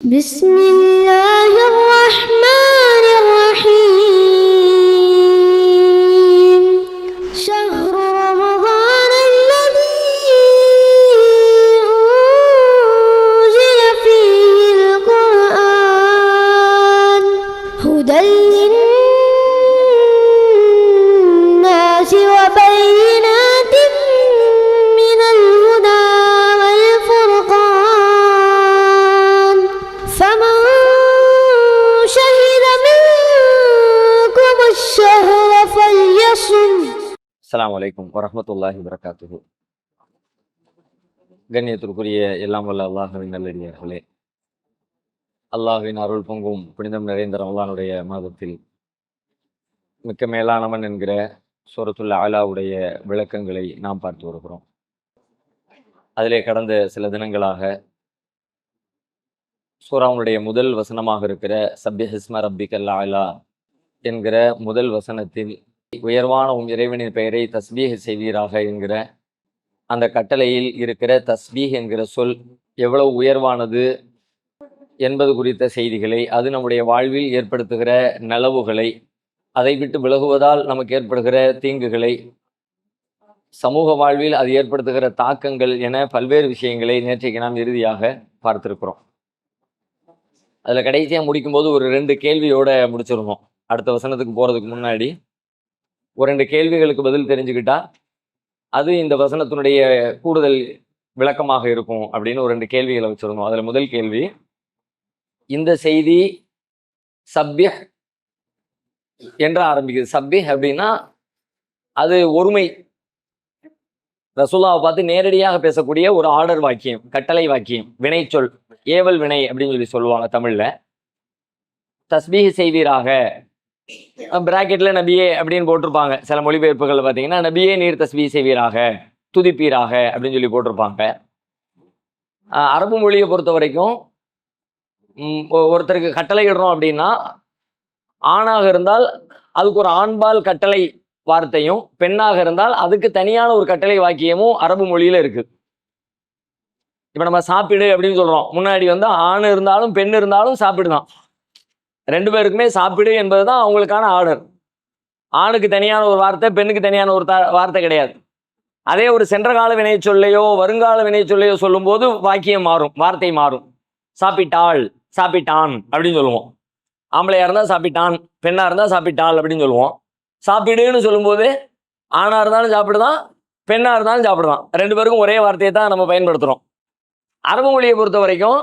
بسم الله الرحمن الرحيم شهر رمضان الذي أنزل فيه القرآن هدى للناس وبينات من الهدى والفرقان فمن شهد منكم الشهر فليصم. அஸ்ஸலாமு அலைக்கும் வரஹ்மத்துல்லாஹி வபரகாத்துஹு. கண்ணியத்திற்குரிய எல்லாம் வல்ல அல்லாஹ்வின் நல்லடியார்களே, அல்லாஹ்வின் அருள் பொங்கும் புனிதம் நிறைந்த ரமலானுடைய மாதத்தில் மிக்க மேலானவன் என்கிற சூரத்துல் அலாவுடைய விளக்கங்களை நாம் பார்த்து வருகிறோம். அதிலே கடந்த சில தினங்களாக சூராவுடைய முதல் வசனமாக இருக்கிற சப்பிஹிஸ்ம ரப்பிக்கல் அலா என்கிற முதல் வசனத்தில் உயர்வான இறைவனின் பெயரை தஸ்பீஹ் செய்வீராக என்கிற அந்த கட்டளையில் இருக்கிற தஸ்பீஹ் என்கிற சொல் எவ்வளவு உயர்வானது என்பது குறித்த செய்திகளை, அது நம்முடைய வாழ்வில் ஏற்படுத்துகிற நலவுகளை, அதை விட்டு விலகுவதால் நமக்கு ஏற்படுகிற தீங்குகளை, சமூக வாழ்வில் அது ஏற்படுத்துகிற தாக்கங்கள் என பல்வேறு விஷயங்களை நேற்றைக்கு நாம் இறுதியாக பார்த்திருக்கிறோம். அதில் கடைசியாக முடிக்கும்போது ஒரு 2 கேள்வியோட முடிச்சிருந்தோம். அடுத்த வசனத்துக்கு போகிறதுக்கு முன்னாடி ஒரு 2 கேள்விகளுக்கு பதில் தெரிஞ்சுக்கிட்டா அது இந்த வசனத்தினுடைய கூடுதல் விளக்கமாக இருக்கும் அப்படின்னு ஒரு 2 கேள்விகளை வச்சிருந்தோம். அதில் முதல் கேள்வி, இந்த செய்தி சப்பிஹ் என்று ஆரம்பிக்குது. சப்பிஹ் அப்படின்னா அது ஒருமை, ரசூலுல்லாஹை பார்த்து நேரடியாக பேசக்கூடிய ஒரு ஆர்டர் வாக்கியம், கட்டளை வாக்கியம், வினைச்சொல், ஏவல் வினை அப்படின்னு சொல்லி சொல்லுவாங்க தமிழ்ல. தஸ்பீஹ் செய்வீராக, பிராக்கெட்ல நபியே அப்படின்னு போட்டிருப்பாங்க. சில மொழிபெயர்ப்புகள் பார்த்தீங்கன்னா நபியே நீர் தஸ்பீஹ் செய்வீராக, துதிப்பீராக அப்படின்னு சொல்லி போட்டிருப்பாங்க. அரபு மொழியை பொறுத்த வரைக்கும் ஒருத்தருக்கு கட்டளை இடுறோம் அப்படின்னா, ஆணாக இருந்தால் அதுக்கு ஒரு ஆண்பால் கட்டளை வார்த்தையும், பெண்ணாக இருந்தால் அதுக்கு தனியான ஒரு கட்டளை வாக்கியமும் அரபு மொழியில இருக்கு. இப்ப நம்ம சாப்பிடு அப்படின்னு சொல்றோம், முன்னாடி ஆண் இருந்தாலும் பெண் இருந்தாலும் சாப்பிடுதான், 2 பேருக்குமே சாப்பிடு என்பதுதான் அவங்களுக்கான ஆர்டர். ஆணுக்கு தனியான ஒரு வார்த்தை, பெண்ணுக்கு தனியான ஒரு வார்த்தை கிடையாது. அதே ஒரு சென்ற கால வினை சொல்லையோ வருங்கால வினை சொல்லையோ சொல்லும் போது வாக்கியம் மாறும், வார்த்தை மாறும். சாப்பிட்டாள், சாப்பிட்டான் அப்படின்னு சொல்லுவோம். ஆம்பளையா இருந்தா சாப்பிட்டான், பெண்ணா இருந்தா சாப்பிட்டாள் அப்படின்னு சொல்லுவோம். சாப்பிடுன்னு சொல்லும்போது ஆணா இருந்தாலும் சாப்பிடுதான், பெண்ணா இருந்தாலும் சாப்பிடுதான், 2 பேருக்கும் ஒரே வார்த்தையை தான் நம்ம பயன்படுத்துறோம். அரபு மொழியை பொறுத்த வரைக்கும்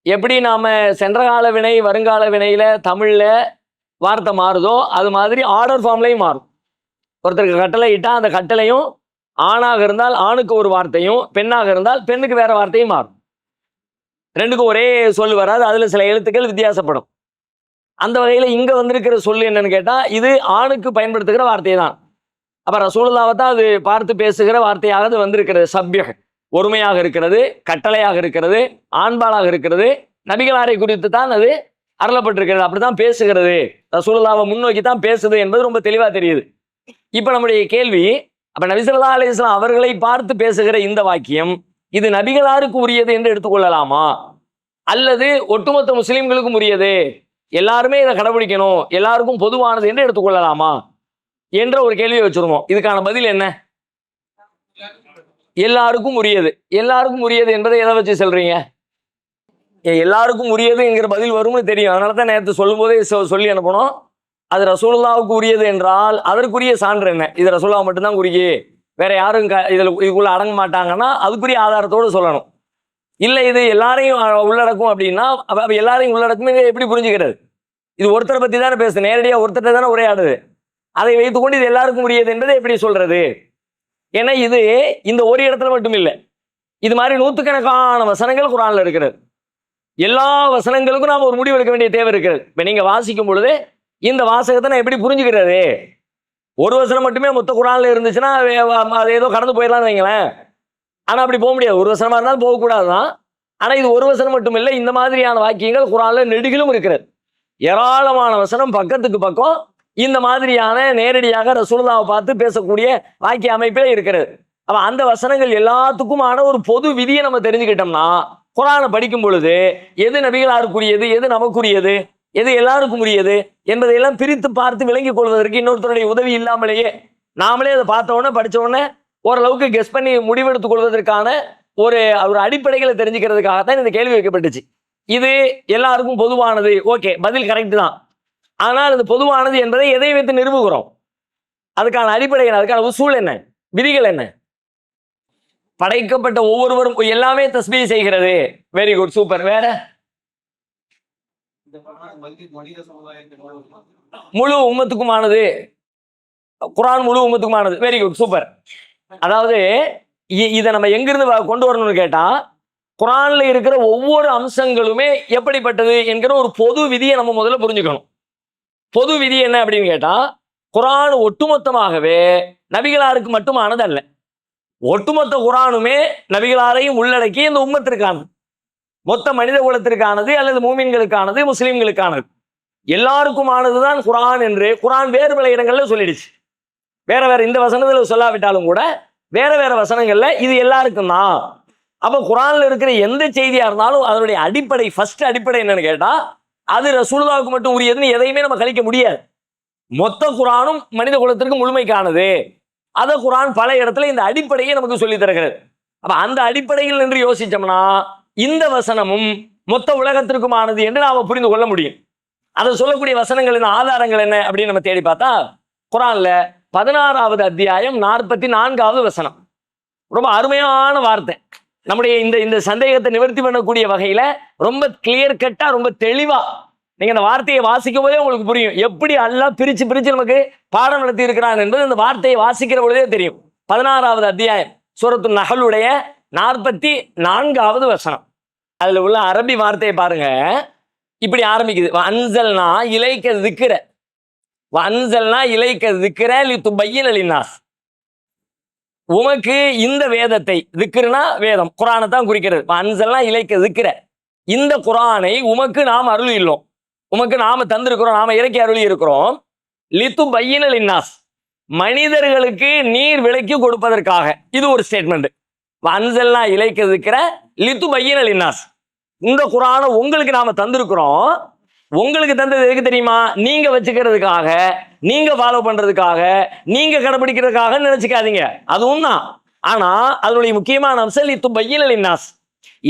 எப்படி நாம சென்ற கால வினை வருங்கால வினையில தமிழ்ல வார்த்தை மாறுதோ அது மாதிரி ஆர்டர் ஃபார்ம்லையும் மாறும். ஒருத்தருக்கு கட்டளை இட்டா அந்த கட்டளையும் ஆணாக இருந்தால் ஆணுக்கு ஒரு வார்த்தையும், பெண்ணாக இருந்தால் பெண்ணுக்கு வேற வார்த்தையும் மாறும். 2க்கும் ஒரே சொல் வராது, அதுல சில எழுத்துக்கள் வித்தியாசப்படும். அந்த வகையில இங்க வந்திருக்கிற சொல் என்னன்னு கேட்டா, இது ஆணுக்கு பயன்படுத்துகிற வார்த்தை தான். அப்ப ரசூலுல்லாஹை தான் அது பார்த்து பேசுகிற வார்த்தையாக அது வந்திருக்கிறது. சப்யஹ் ஒருமையாக இருக்கிறது, கட்டளையாக இருக்கிறது, ஆண்பாலாக இருக்கிறது, நபிகளாரை குறித்து தான் அது அருளப்பட்டிருக்கிறது. அப்படித்தான் பேசுகிறது, ரசூலுல்லாஹை முன்னோக்கி தான் பேசுது என்பது ரொம்ப தெளிவா தெரியுது. இப்ப நம்முடைய கேள்வி, அப்ப நபி ஸல்லல்லாஹு அலைஹி வஸல்லம் அவர்களை பார்த்து பேசுகிற இந்த வாக்கியம் இது நபிகளாருக்கு உரியது என்று எடுத்துக்கொள்ளலாமா, அல்லது ஒட்டுமொத்த முஸ்லிம்களுக்கும் உரியது, எல்லாருமே இதை கடைபிடிக்கணும், எல்லாருக்கும் பொதுவானது என்று எடுத்துக்கொள்ளலாமா என்ற ஒரு கேள்வியை வச்சிருந்தோம். இதுக்கான பதில் என்ன? எல்லாருக்கும் உரியது. எல்லாருக்கும் உரியது என்பதை எதை வச்சு சொல்றீங்க? எல்லாருக்கும் உரியதுங்கிற பதில் வரும்னு தெரியும், அதனால தான் நேற்று சொல்லும் போதே சொல்லி அனுப்பணும். அது ரசூலுல்லாஹ்வுக்கு உரியது என்றால் அதற்குரிய சான்று என்ன? இது ரசூலுல்லாஹ் மட்டும்தான் உரிய, வேற யாரும் இதுக்குள்ள அடங்க மாட்டாங்கன்னா அதுக்குரிய ஆதாரத்தோடு சொல்லணும். இல்லை இது எல்லாரையும் உள்ளடக்கும் அப்படின்னா எல்லாரையும் உள்ளடக்கும் எப்படி புரிஞ்சுக்கிறது? இது ஒருத்தரை பத்தி தானே பேசுது, நேரடியாக ஒருத்தரை தானே உரையாடுது. அதை வைத்துக்கொண்டு இது எல்லாருக்கும் உரியது என்பதை எப்படி சொல்றது? ஏன்னா இது இந்த ஒரு இடத்துல மட்டும் இல்லை, இது மாதிரி நூற்றுக்கணக்கான வசனங்கள் குர்ஆன்ல இருக்கிறது. எல்லா வசனங்களுக்கும் நாம் ஒரு முடிவு எடுக்க வேண்டிய தேவை இருக்கிறது. இப்ப நீங்க வாசிக்கும் பொழுது இந்த வாசகத்தை நான் எப்படி புரிஞ்சுக்கிறது? ஒரு வசனம் மட்டுமே மொத்த குர்ஆன்ல இருந்துச்சுன்னா அது ஏதோ கடந்து போயிடலாம்னு வைங்களேன். ஆனா அப்படி போக முடியாது, ஒரு வசனமா இருந்தாலும் போகக்கூடாதுதான். ஆனா இது ஒரு வசனம் மட்டும் இல்லை, இந்த மாதிரியான வாக்கியங்கள் குர்ஆன்ல நெடுகிலும் இருக்கிறது. ஏராளமான வசனம் பக்கத்துக்கு பக்கம் இந்த மாதிரியான நேரடியாக ரசூலுல்லாஹை பார்த்து பேசக்கூடிய வாக்கிய அமைப்பே இருக்கிறது. அப்ப அந்த வசனங்கள் எல்லாத்துக்குமான ஒரு பொது விதியை நம்ம தெரிஞ்சுக்கிட்டோம்னா குர்ஆனை படிக்கும் பொழுது எது நபிகளாருக்குரியது, எது நமக்குரியது, எது எல்லாருக்கும் உரியது என்பதையெல்லாம் பிரித்து பார்த்து விளங்கிக் கொள்வதற்கு இன்னொருத்தருடைய உதவி இல்லாமலேயே நாமளே அதை பார்த்த உடனே படிச்ச உடனே ஓரளவுக்கு கெஸ் பண்ணி முடிவெடுத்துக் கொள்வதற்கான ஒரு அடிப்படைகளை தெரிஞ்சுக்கிறதுக்காகத்தான் இந்த கேள்வி வைக்கப்பட்டுச்சு. இது எல்லாருக்கும் பொதுவானது, ஓகே, பதில் கரெக்ட் தான். ஆனால் அது பொதுவானது என்பதை எதை வைத்து நிறுவுகிறோம்? அதுக்கான அடிப்படை என்ன, அதுக்கான உசூல் என்ன, விதிகள் என்ன? படைக்கப்பட்ட ஒவ்வொருவரும் எல்லாமே தஸ்பீஹ் செய்கிறது. Very good, super. வேற முழு உம்மத்துக்குமானது, குர்ஆன் முழு உம்மத்துக்குமானது. Very good, super. அதாவது இதை நம்ம எங்கிருந்து கொண்டு வரணும்னு கேட்டா, குர்ஆன்ல இருக்கிற ஒவ்வொரு அம்சங்களுமே எப்படிப்பட்டது என்கிற ஒரு பொது விதியை நம்ம முதல்ல புரிஞ்சுக்கணும். பொது விதி என்ன அப்படின்னு கேட்டா, குர்ஆன் ஒட்டுமொத்தமாகவே நபிகளாருக்கு மட்டுமானது அல்ல. ஒட்டுமொத்த குர்ஆனுமே நபிகளாரையும் உள்ளடக்கி இந்த உம்மத்திற்கானது, மொத்த மனித குலத்திற்கானது, அல்லது மூமின்களுக்கானது, முஸ்லிம்களுக்கானது, எல்லாருக்குமானதுதான் குர்ஆன் என்று குர்ஆன் வேறு பல இடங்கள்ல சொல்லிடுச்சு. வேற வேற இந்த வசனத்துல சொல்லாவிட்டாலும் கூட வேற வேற வசனங்கள்ல இது எல்லாருக்கும் தான். அப்ப குர்ஆன்ல இருக்கிற எந்த செய்தியா இருந்தாலும் அதனுடைய அடிப்படை, ஃபர்ஸ்ட் அடிப்படை என்னன்னு கேட்டா, அது ரசூலுல்லாஹ்வுக்கு மட்டும் உரியதுன்னு எதையுமே நம்ம கழிக்க முடியாது. மொத்த குர்ஆனும் மனித குலத்திற்கு முழுமைக்கானது. அத குர்ஆன் பல இடத்துல இந்த அடிப்படையை நமக்கு சொல்லி தருகிறது. அப்ப அந்த அடிப்படையில் என்று யோசிச்சோம்னா இந்த வசனமும் மொத்த உலகத்திற்குமானது என்று நாம புரிந்து கொள்ள முடியும். அதை சொல்லக்கூடிய வசனங்களின் ஆதாரங்கள் என்ன அப்படின்னு நம்ம தேடி பார்த்தா, குர்ஆன்ல 16வது அத்தியாயம் 44வது வசனம் ரொம்ப அருமையான வார்த்தை. நம்முடைய இந்த சந்தேகத்தை நிவர்த்தி பண்ணக்கூடிய வகையில ரொம்ப கிளியர் கட்டா, ரொம்ப தெளிவா நீங்க அந்த வார்த்தையை வாசிக்கும் போதே உங்களுக்கு புரியும் எப்படி அல்லாஹ் பிரிச்சு பிரிச்சு நமக்கு பாடம் நடத்தி இருக்கிறான் என்பது இந்த வார்த்தையை வாசிக்கிற பொழுதே தெரியும். 16வது அத்தியாயம் சூரத்து நஹலுடைய 44வது வசனம். அதுல உள்ள அரபி வார்த்தையை பாருங்க, இப்படி ஆரம்பிக்குது. வஅன்ஸல்னா இலைக்க ذிக்ர, வஅன்ஸல்னா இலைக்க ذிக்ர லிதுபய்யின லின்னாஸ். உமக்கு இந்த வேதத்தை, திக்ருனா வேதம், குர்ஆனை தான் குறிக்கிறது. வஅன்ஸல்னா இலைக்க ذிக்ர, இந்த குர்ஆனை உமக்கு நாம் அருளியுள்ளோம், உமக்கு நாம தந்திருக்கிறோம், நாம இறக்கி அருளி இருக்கிறோம். லிதுபய்யின லின்னாஸ், மனிதர்களுக்கு நீர் விளக்கி கொடுப்பதற்காக. இது ஒரு ஸ்டேட்மெண்ட். வஅன்ஸல்னா இலைக்க ذிக்ர லிதுபய்யின லின்னாஸ், இந்த குர்ஆனை உங்களுக்கு நாம தந்திருக்கிறோம். உங்களுக்கு தந்தது எதுக்கு தெரியுமா? நீங்க வச்சுக்கிறதுக்காக, நீங்க ஃபாலோ பண்றதுக்காக, நீங்க கடைபிடிக்கிறதுக்காக நினைச்சுக்காதீங்க, அதுவும் தான். ஆனா அதனுடைய முக்கியமான அம்சம் லிதுபய்யின லின்னாஸ்,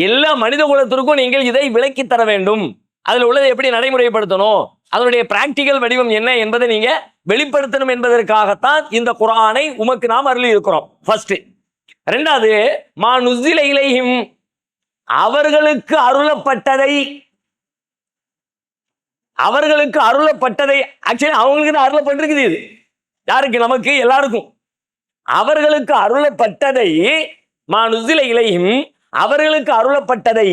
எல்லா மனித குலத்திற்கும் நீங்கள் இதை விளக்கி தர வேண்டும். அதுல உள்ளதை எப்படி நடைமுறைப்படுத்தணும், அதனுடைய பிராக்டிக்கல் வடிவம் என்ன என்பதை நீங்க வெளிப்படுத்தணும் என்பதற்காகத்தான் இந்த குர்ஆனை உமக்கு நாம் அருளி இருக்கிறோம். ஃபர்ஸ்ட். ரெண்டாவது, மா நுஸில இலைஹிம், அவர்களுக்கு அருளப்பட்டதை, அவர்களுக்கு அருளப்பட்டதை, ஆக்சுவலி அவங்களுக்கு தான் அருளப்பட்டிருக்குது. இது யாருக்கு? நமக்கு, எல்லாருக்கும். அவர்களுக்கு அருளப்பட்டதை, மா நுஸில இலைஹிம், அவர்களுக்கு அருளப்பட்டதை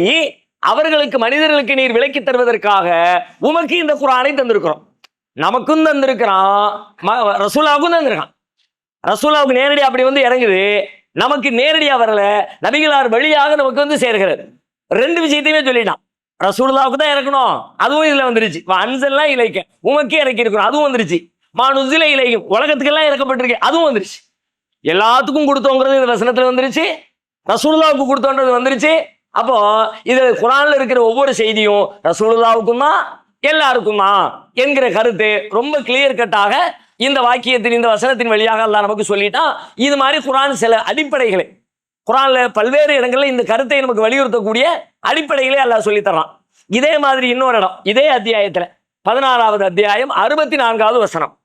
அவர்களுக்கு மனிதர்களுக்கு நீர் விளக்கி தருவதற்காக உமக்கு இந்த குர்ஆனை தந்திருக்கிறோம். நமக்கும் தந்திருக்கிறான், ரசூலாவுக்கும் தந்திருக்கான். ரசூலாவுக்கு நேரடியாக அப்படி வந்து இறங்குது, நமக்கு நேரடியா வரல, நபிகளார் வழியாக நமக்கு வந்து சேர்கிறது. ரெண்டு விஷயத்தையுமே சொல்லிட்டான். ரசூலுல்லாஹ்வுக்கு தான் இறக்கணும், அதுவும் இதுல வந்துருச்சு. அன்ஸல்னா இலைக்க, உமக்கே இறக்கி இருக்கிறோம், அதுவும் வந்துருச்சு. மானுஸில இலைக்கும், உலகத்துக்கெல்லாம் இறக்கப்பட்டிருக்கு, அதுவும் வந்துருச்சு. எல்லாத்துக்கும் கொடுத்தோங்கிறது இந்த வசனத்துல வந்துருச்சு, ரசூலுல்லாஹ்வுக்கு கொடுத்தோன்றது வந்துருச்சு. அப்போ இது குர்ஆன்ல இருக்கிற ஒவ்வொரு செய்தியும் ரசூலுல்லாஹ்வுக்கும் தான், எல்லாருக்கும் தான் என்கிற கருத்து ரொம்ப கிளியர் கட்டாக இந்த வாக்கியத்தின், இந்த வசனத்தின் வழியாக அல்லாஹ் நமக்கு சொல்லிட்டான். இது மாதிரி குர்ஆன் சில அடிப்படைகளை, குர்ஆன்ல பல்வேறு இடங்கள்ல இந்த கருத்தை நமக்கு வலியுறுத்தக்கூடிய அடிப்படைகளே அல்லாஹ் சொல்லி தர்றான். இதே மாதிரி இன்னொரு இடம், இதே அத்தியாயத்துல 16வது அத்தியாயம் 64வது வசனம்,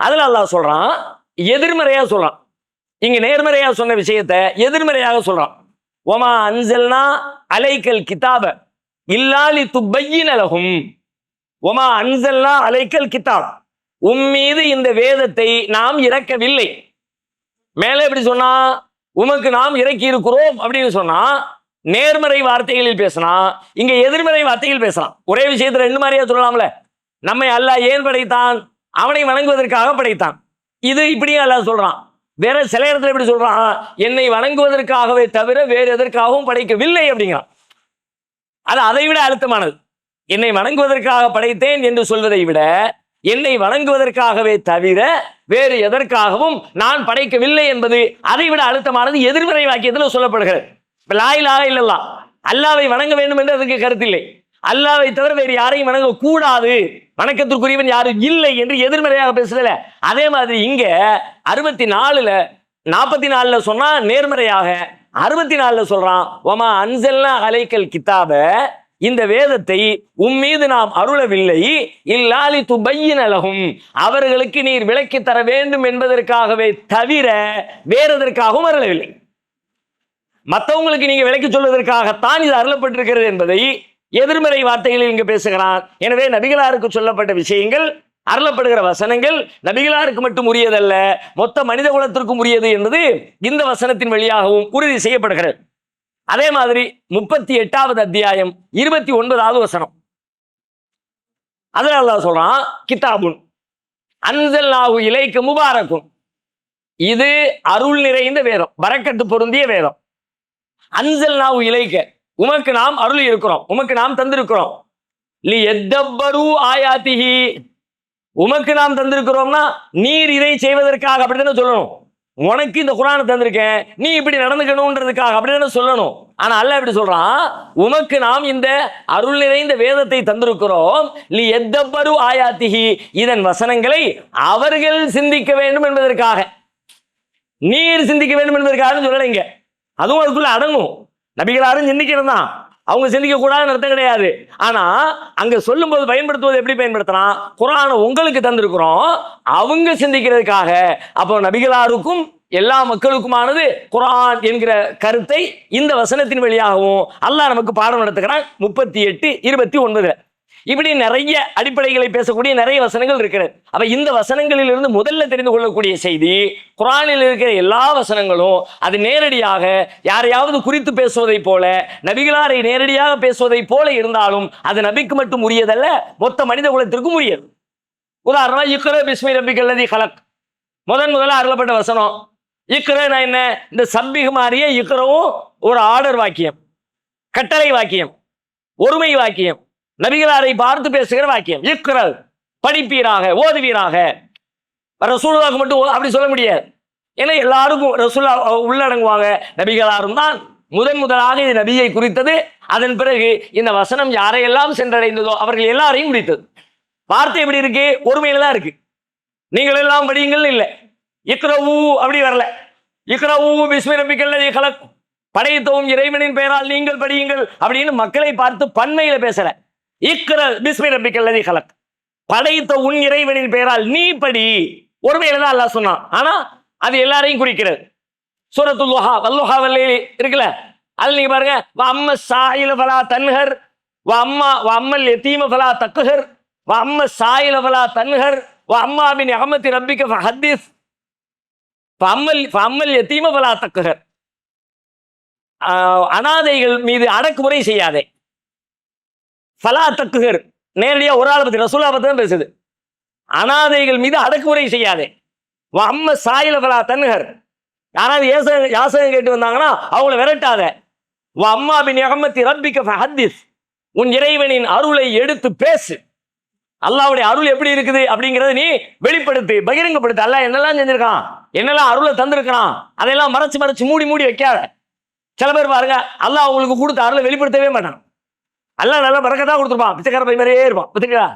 அதுல அல்லாஹ் சொல்றான், எதிர்மறையா சொல்றான். இங்க நேர்மறையா சொன்ன விஷயத்தை எதிர்மறையாக சொல்றான். ஒமா அன்ஸல்னா அலைக்கல் கிதாப இல்லா லிதுபய்யின லஹும், ஒமா அன்ஸல்னா அலைக்கல் கிதாப், உம்மீது இந்த வேதத்தை நாம் இறக்கவில்லை. மேலே எப்படி சொன்னா, உமக்கு நாம் இறக்கி இருக்கிறோம் அப்படின்னு சொன்னா நேர்மறை வார்த்தைகளில் பேசினா, இங்க எதிர்மறை வார்த்தைகள் பேசலாம். ஒரே விஷயத்துல ரெண்டு மாதிரியா சொல்லலாம்ல. நம்மை அல்லாஹ் ஏன் படைத்தான்? அவனை வணங்குவதற்காக படைத்தான். இது இப்படியே அல்லாஹ் சொல்றான். வேற சில இடத்துல எப்படி சொல்றான், என்னை வணங்குவதற்காகவே தவிர வேறு எதற்காகவும் படைக்கவில்லை அப்படிங்கிறான். அது அதை விட அழுத்தமானது. என்னை வணங்குவதற்காக படைத்தேன் என்று சொல்வதை விட, என்னை வணங்குவதற்காகவே தவிர வேறு எதற்காகவும் நான் படைக்கவில்லை என்பது அதை விட அழுத்தமானது எதிர்மறை வாக்கியத்தில் சொல்லப்படுகிறது. லா இலாஹ இல்லல்லாஹ், அல்லாவை வணங்க வேண்டும் என்று அதுக்கு கருத்தில்லை. அல்லாவை தவிர வேறு யாரையும் வணங்க கூடாது, வணக்கத்திற்குரியவன் யாரும் இல்லை என்று எதிர்மறையாக பேசுதல. அதே மாதிரி இங்க 44ல சொன்னா நேர்மறையாக, 64ல சொல்றான் வமா அன்சல்னா அலைக்கல் கிதாப, இந்த வேதத்தை உம்மீது நாம் அருளவில்லை இல்லாலி துபையின லஹும், அவர்களுக்கு நீர் விளக்கி தர வேண்டும் என்பதற்காகவே தவிர வேறதற்காகவும் அருளவில்லை. மற்றவங்களுக்கு நீங்க விளக்கி சொல்வதற்காகத்தான் இது அருளப்பட்டிருக்கிறது என்பதை எதிர்மறை வார்த்தைகளில் இங்கு பேசுகிறான். எனவே நபிகளாருக்கு சொல்லப்பட்ட விஷயங்கள், அருளப்படுகிற வசனங்கள் நபிகளாருக்கு மட்டும் உரியதல்ல, மொத்த மனித குலத்திற்கும் உரியது என்பது இந்த வசனத்தின் வழியாகவும் உறுதி செய்யப்படுகிறது. அதே மாதிரி 38வது அத்தியாயம் 29வது வசனம், அதுல அல்லாஹ் சொல்றான் கிதாபுன் அன்சல்நாஹு இலைக்க முபாரக்கும், இது அருள் நிறைந்த வேதம், பரக்கத்து பொருந்திய வேதம். அன்சல்நாஹு இலைக்க, உமக்கு நாம் அருள் இருக்கிறோம், உமக்கு நாம் தந்திருக்கிறோம். லி யத்தப்பரு ஆயாத்திஹி, உமக்கு நாம் தந்திருக்கிறோம்னா நீர் இதை செய்வதற்காக அப்படித்தானே சொல்லணும். உனக்கு இந்த குர்ஆனை தந்திருக்கேன், நீ இப்படி நடந்துக்கணும்ன்றதுக்காக அப்படித்தானே சொல்லணும். ஆனா அல்லாஹ் எப்படி சொல்றான், உமக்கு நாம் இந்த அருள் நிறைந்த வேதத்தை தந்திருக்கிறோம் லி யத்தப்பரு ஆயாத்திஹி, இதன் வசனங்களை அவர்கள் சிந்திக்க வேண்டும் என்பதற்காக, நீர் சிந்திக்க வேண்டும் என்பதற்காக சொல்லலைங்க. அதுவும் அதுக்குள்ள அடங்கும். நபிகளாரும் சிந்திக்கிறது தான், அவங்க சிந்திக்க கூடாதுன்னு அர்த்தம் கிடையாது. ஆனா அங்க சொல்லும் போது பயன்படுத்துவது எப்படி பயன்படுத்தலாம், குர்ஆனை உங்களுக்கு தந்திருக்கிறோம் அவங்க சிந்திக்கிறதுக்காக. அப்போ நபிகளாருக்கும் எல்லா மக்களுக்குமானது குர்ஆன் என்கிற கருத்தை இந்த வசனத்தின் வழியாகவும் அல்லாஹ் நமக்கு பாடம் நடத்துகிறான். 38-29 இப்படி நிறைய அடிப்படைகளை பேசக்கூடிய நிறைய வசனங்கள் இருக்கிறது. அப்ப இந்த வசனங்களில் இருந்து முதல்ல தெரிந்து கொள்ளக்கூடிய செய்தி, குர்ஆனில் இருக்கிற எல்லா வசனங்களும் அது நேரடியாக யாரையாவது குறித்து பேசுவதை போல, நபிகளாரை நேரடியாக பேசுவதை போல இருந்தாலும் அது நபிக்கு மட்டும் உரியதல்ல, மொத்த மனித குலத்திற்கும் உரியது. உதாரணமா இக்ரா பிஸ்மி ரப்பிக்கல்லதி கலக், முதல்ல அருளப்பட்ட வசனம். இக்ரா என்ன, இந்த சப்பிக மாறிய இக்ரவும் ஒரு ஆர்டர் வாக்கியம், கட்டளை வாக்கியம், ஒருமை வாக்கியம், நபிகளாரை பார்த்து பேசுகிற வாக்கியம். இக்ரா, படிப்பீராக, ஓதுவீராக. ரசூலுல்லாஹ்க்கு மட்டும் அப்படி சொல்ல முடியாது, ஏன்னா எல்லாருக்கும் ரசூலுல்லா உள்ளடங்குவாங்க. நபிகளாரும் தான் முதலாக இது நபியை குறித்தது. அதன் பிறகு இந்த வசனம் யாரையெல்லாம் சென்றடைந்ததோ அவர்கள் எல்லாரையும் குறித்தது. வார்த்தை எப்படி இருக்கு, ஒருமையில தான் இருக்கு. நீங்கள் எல்லாம் படியுங்கள் இல்லை, இக்ரவு அப்படி வரல. இக்ரவு பிஸ்மி ரப்பிக்கல்லதி கலக், படைத்தவும் இறைவனின் பெயரால் நீங்கள் படியுங்கள் அப்படின்னு மக்களை பார்த்து பன்மையில பேசல. இக்ர பிஸ்மி ரப்பிக்கல்லதி கலக், படைத்த உன் இறைவனின் பெயரால் நீ படி, ஒருமையில தான் அல்லாஹ் சொன்னான். ஆனா அது எல்லாரையும் குறிக்கிறது. சூரத்துல் லுஹா, வல்லுஹா வல்லைலி இருக்குல்ல, அதுல நீங்க பாருங்க, வ அம்ம சாயில ஃபலா தன்ஹர் வ அம்மல் யதீம ஃபலா தக்ஹர் வ அம்ம சாயில ஃபலா தன்ஹர் வ அம்மா பின் நிஅமத்தி ரப்பிக ஃபஹத்திஸ் ஃப அம்மல் யதீம ஃபலா தக்ஹர். அனாதைகள் மீது அடக்குமுறை செய்யாதே. ஃபலா தக்குகர் நேரடியா ஒரு ஆளை பத்தி, ரசூலுல்லாஹ் பத்தி தான் பேசுது. அனாதைகள் மீது அடக்குமுறை செய்யாதே. அம்ம சாயில ஃபலா தன்ஹர், யாராவது யாசகம் கேட்டு வந்தாங்கன்னா அவங்கள விரட்டாத. அம்மா பின் நிஅமத்தி ரப்பிக ஃபஹத்திஸ், உன் இறைவனின் அருளை எடுத்து பேசு. அல்லாஹ்வுடைய அருள் எப்படி இருக்குது அப்படிங்கறத நீ வெளிப்படுத்து, பகிரங்கப்படுத்து. அல்லாஹ் என்னெல்லாம் செஞ்சிருக்கான், என்னெல்லாம் அருளை தந்திருக்கிறான், அதெல்லாம் மறைச்சு மூடி வைக்காத. சில பேர் பாருங்க, அல்லாஹ் அவங்களுக்கு கொடுத்த அருளை வெளிப்படுத்தவே மாட்டான். அல்லாஹ் நல்லா பரக்கத்தான் கொடுத்துருப்பான், பிச்சைக்கார பை மாதிரியே இருப்பான். பார்த்தீங்களா,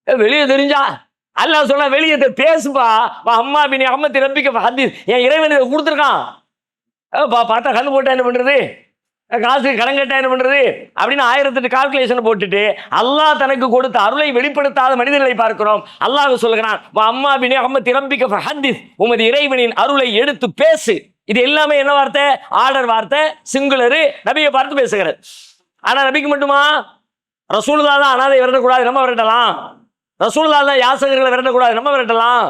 வெளியே தெரிஞ்சா அல்லாஹ் சொன்னா வெளியே பேசுப்பா. அம்மா பின் நிஅமத்தி ரப்பிக ஃபஹத்திஸ், என் இறைவன் இதை கொடுத்துருக்கான். பார்த்தா கண்ணு போட்டா என்ன பண்றது, காசு கடன் கேட்டா என்ன பண்றது அப்படின்னு 1008 கால்குலேஷன் போட்டுட்டு அல்லாஹ் தனக்கு கொடுத்த அருளை வெளிப்படுத்தாத மனிதர்களை பார்க்கிறோம். அல்லாஹ் சொல்லுகிறான், அம்மா பின் நிஅமத்தி ரப்பிக ஃபஹத்திஸ், உமது இறைவனின் அருளை எடுத்து பேசு. இது எல்லாமே என்ன வார்த்தை, ஆர்டர் வார்த்தை, சிங்குலரு, நபியை பார்த்து பேசுகிறது. ஆனா நபிக்கு மட்டுமா, ரசூலுல்லாஹ் தான் அனாதை விரட்டக்கூடாது, நம்ம விரட்டலாம். ரசூலுல்லாஹ் தான் யாசகர்களை விரட்டக்கூடாது, நம்ம விரட்டலாம்.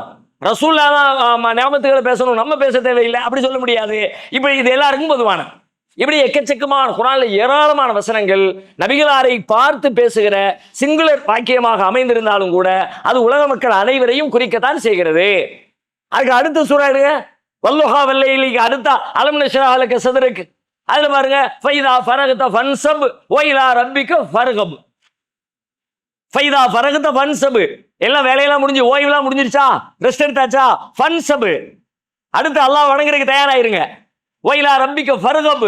ரசூலுல்லாஹ் தான் நியாமத்துகளை பேசணும், நம்ம பேச தேவையில்லை அப்படி சொல்ல முடியாது. இப்படி இது எல்லாருக்கும் பொதுவான, இப்படி எக்கச்சக்கமான குர்ஆன்ல ஏராளமான வசனங்கள் நபிகளாரை பார்த்து பேசுகிற சிங்குலர் வாக்கியமாக அமைந்திருந்தாலும் கூட அது உலக மக்கள் அனைவரையும் குறிக்கத்தான் செய்கிறது. அதுக்கு அடுத்த சூரா எடுங்க, வல்லுஹா வல்லைலிக்கு அடுத்த அலம் நஷ்ரஹ் லக சத்ரக், அதுல பாருங்க, ஃபைதா ஃபரகத ஃபன்சப் வ இலா ரப்பிக ஃபர்கப். ஃபைதா ஃபரகத ஃபன்சப், எல்லாம் வேலையெல்லாம் முடிஞ்சு, ஓய்வுலாம் முடிஞ்சிருச்சா, ரெஸ்ட் எடுத்தாச்சா, ஃபன்சப், அடுத்து அல்லாஹ் வணங்குறதுக்கு தயாராயிருங்க. வ இலா ரப்பிக ஃபர்கப்,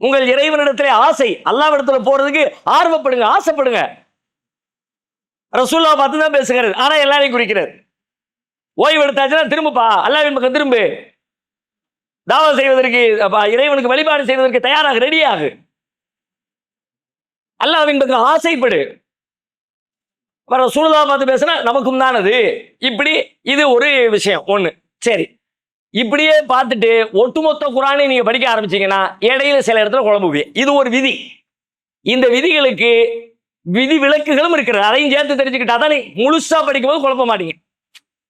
உங்கள் இறைவனிடத்திலே ஆசை, அல்லாஹ்விடத்துல போறதுக்கு ஆர்வப்படுங்க, ஆசைப்படுங்க. ரசூலுல்லாஹ் பார்த்து தான் பேசுகிறார், ஆனா எல்லாரையும் குறிக்கிறார். ஓய்வு எடுத்தாச்சுன்னா திரும்பப்பா, அல்லாஹ்வின் பக்கம் திரும்பு, தாவா செய்வதற்கு, இறைவனுக்கு வழிபாடு செய்வதற்கு தயாராக ரெடியாகு, அல்லாஹ்வின் பக்கம் ஆசைப்படு. ரசூலுல்லாஹ் பார்த்து பேசினா நமக்கும் தான் அது. இப்படி இது ஒரு விஷயம் ஒண்ணு. சரி, இப்படியே பார்த்துட்டு ஒட்டுமொத்த குர்ஆனை நீங்க படிக்க ஆரம்பிச்சீங்கன்னா இடையில சில இடத்துல குழம்புவீங்க. இது ஒரு விதி. இந்த விதிகளுக்கு விதி விலக்குகளும் இருக்கிறது. அதையும் சேர்த்து தெரிஞ்சுக்கிட்டா தான் முழுசா படிக்கும்போது குழப்ப மாட்டீங்க.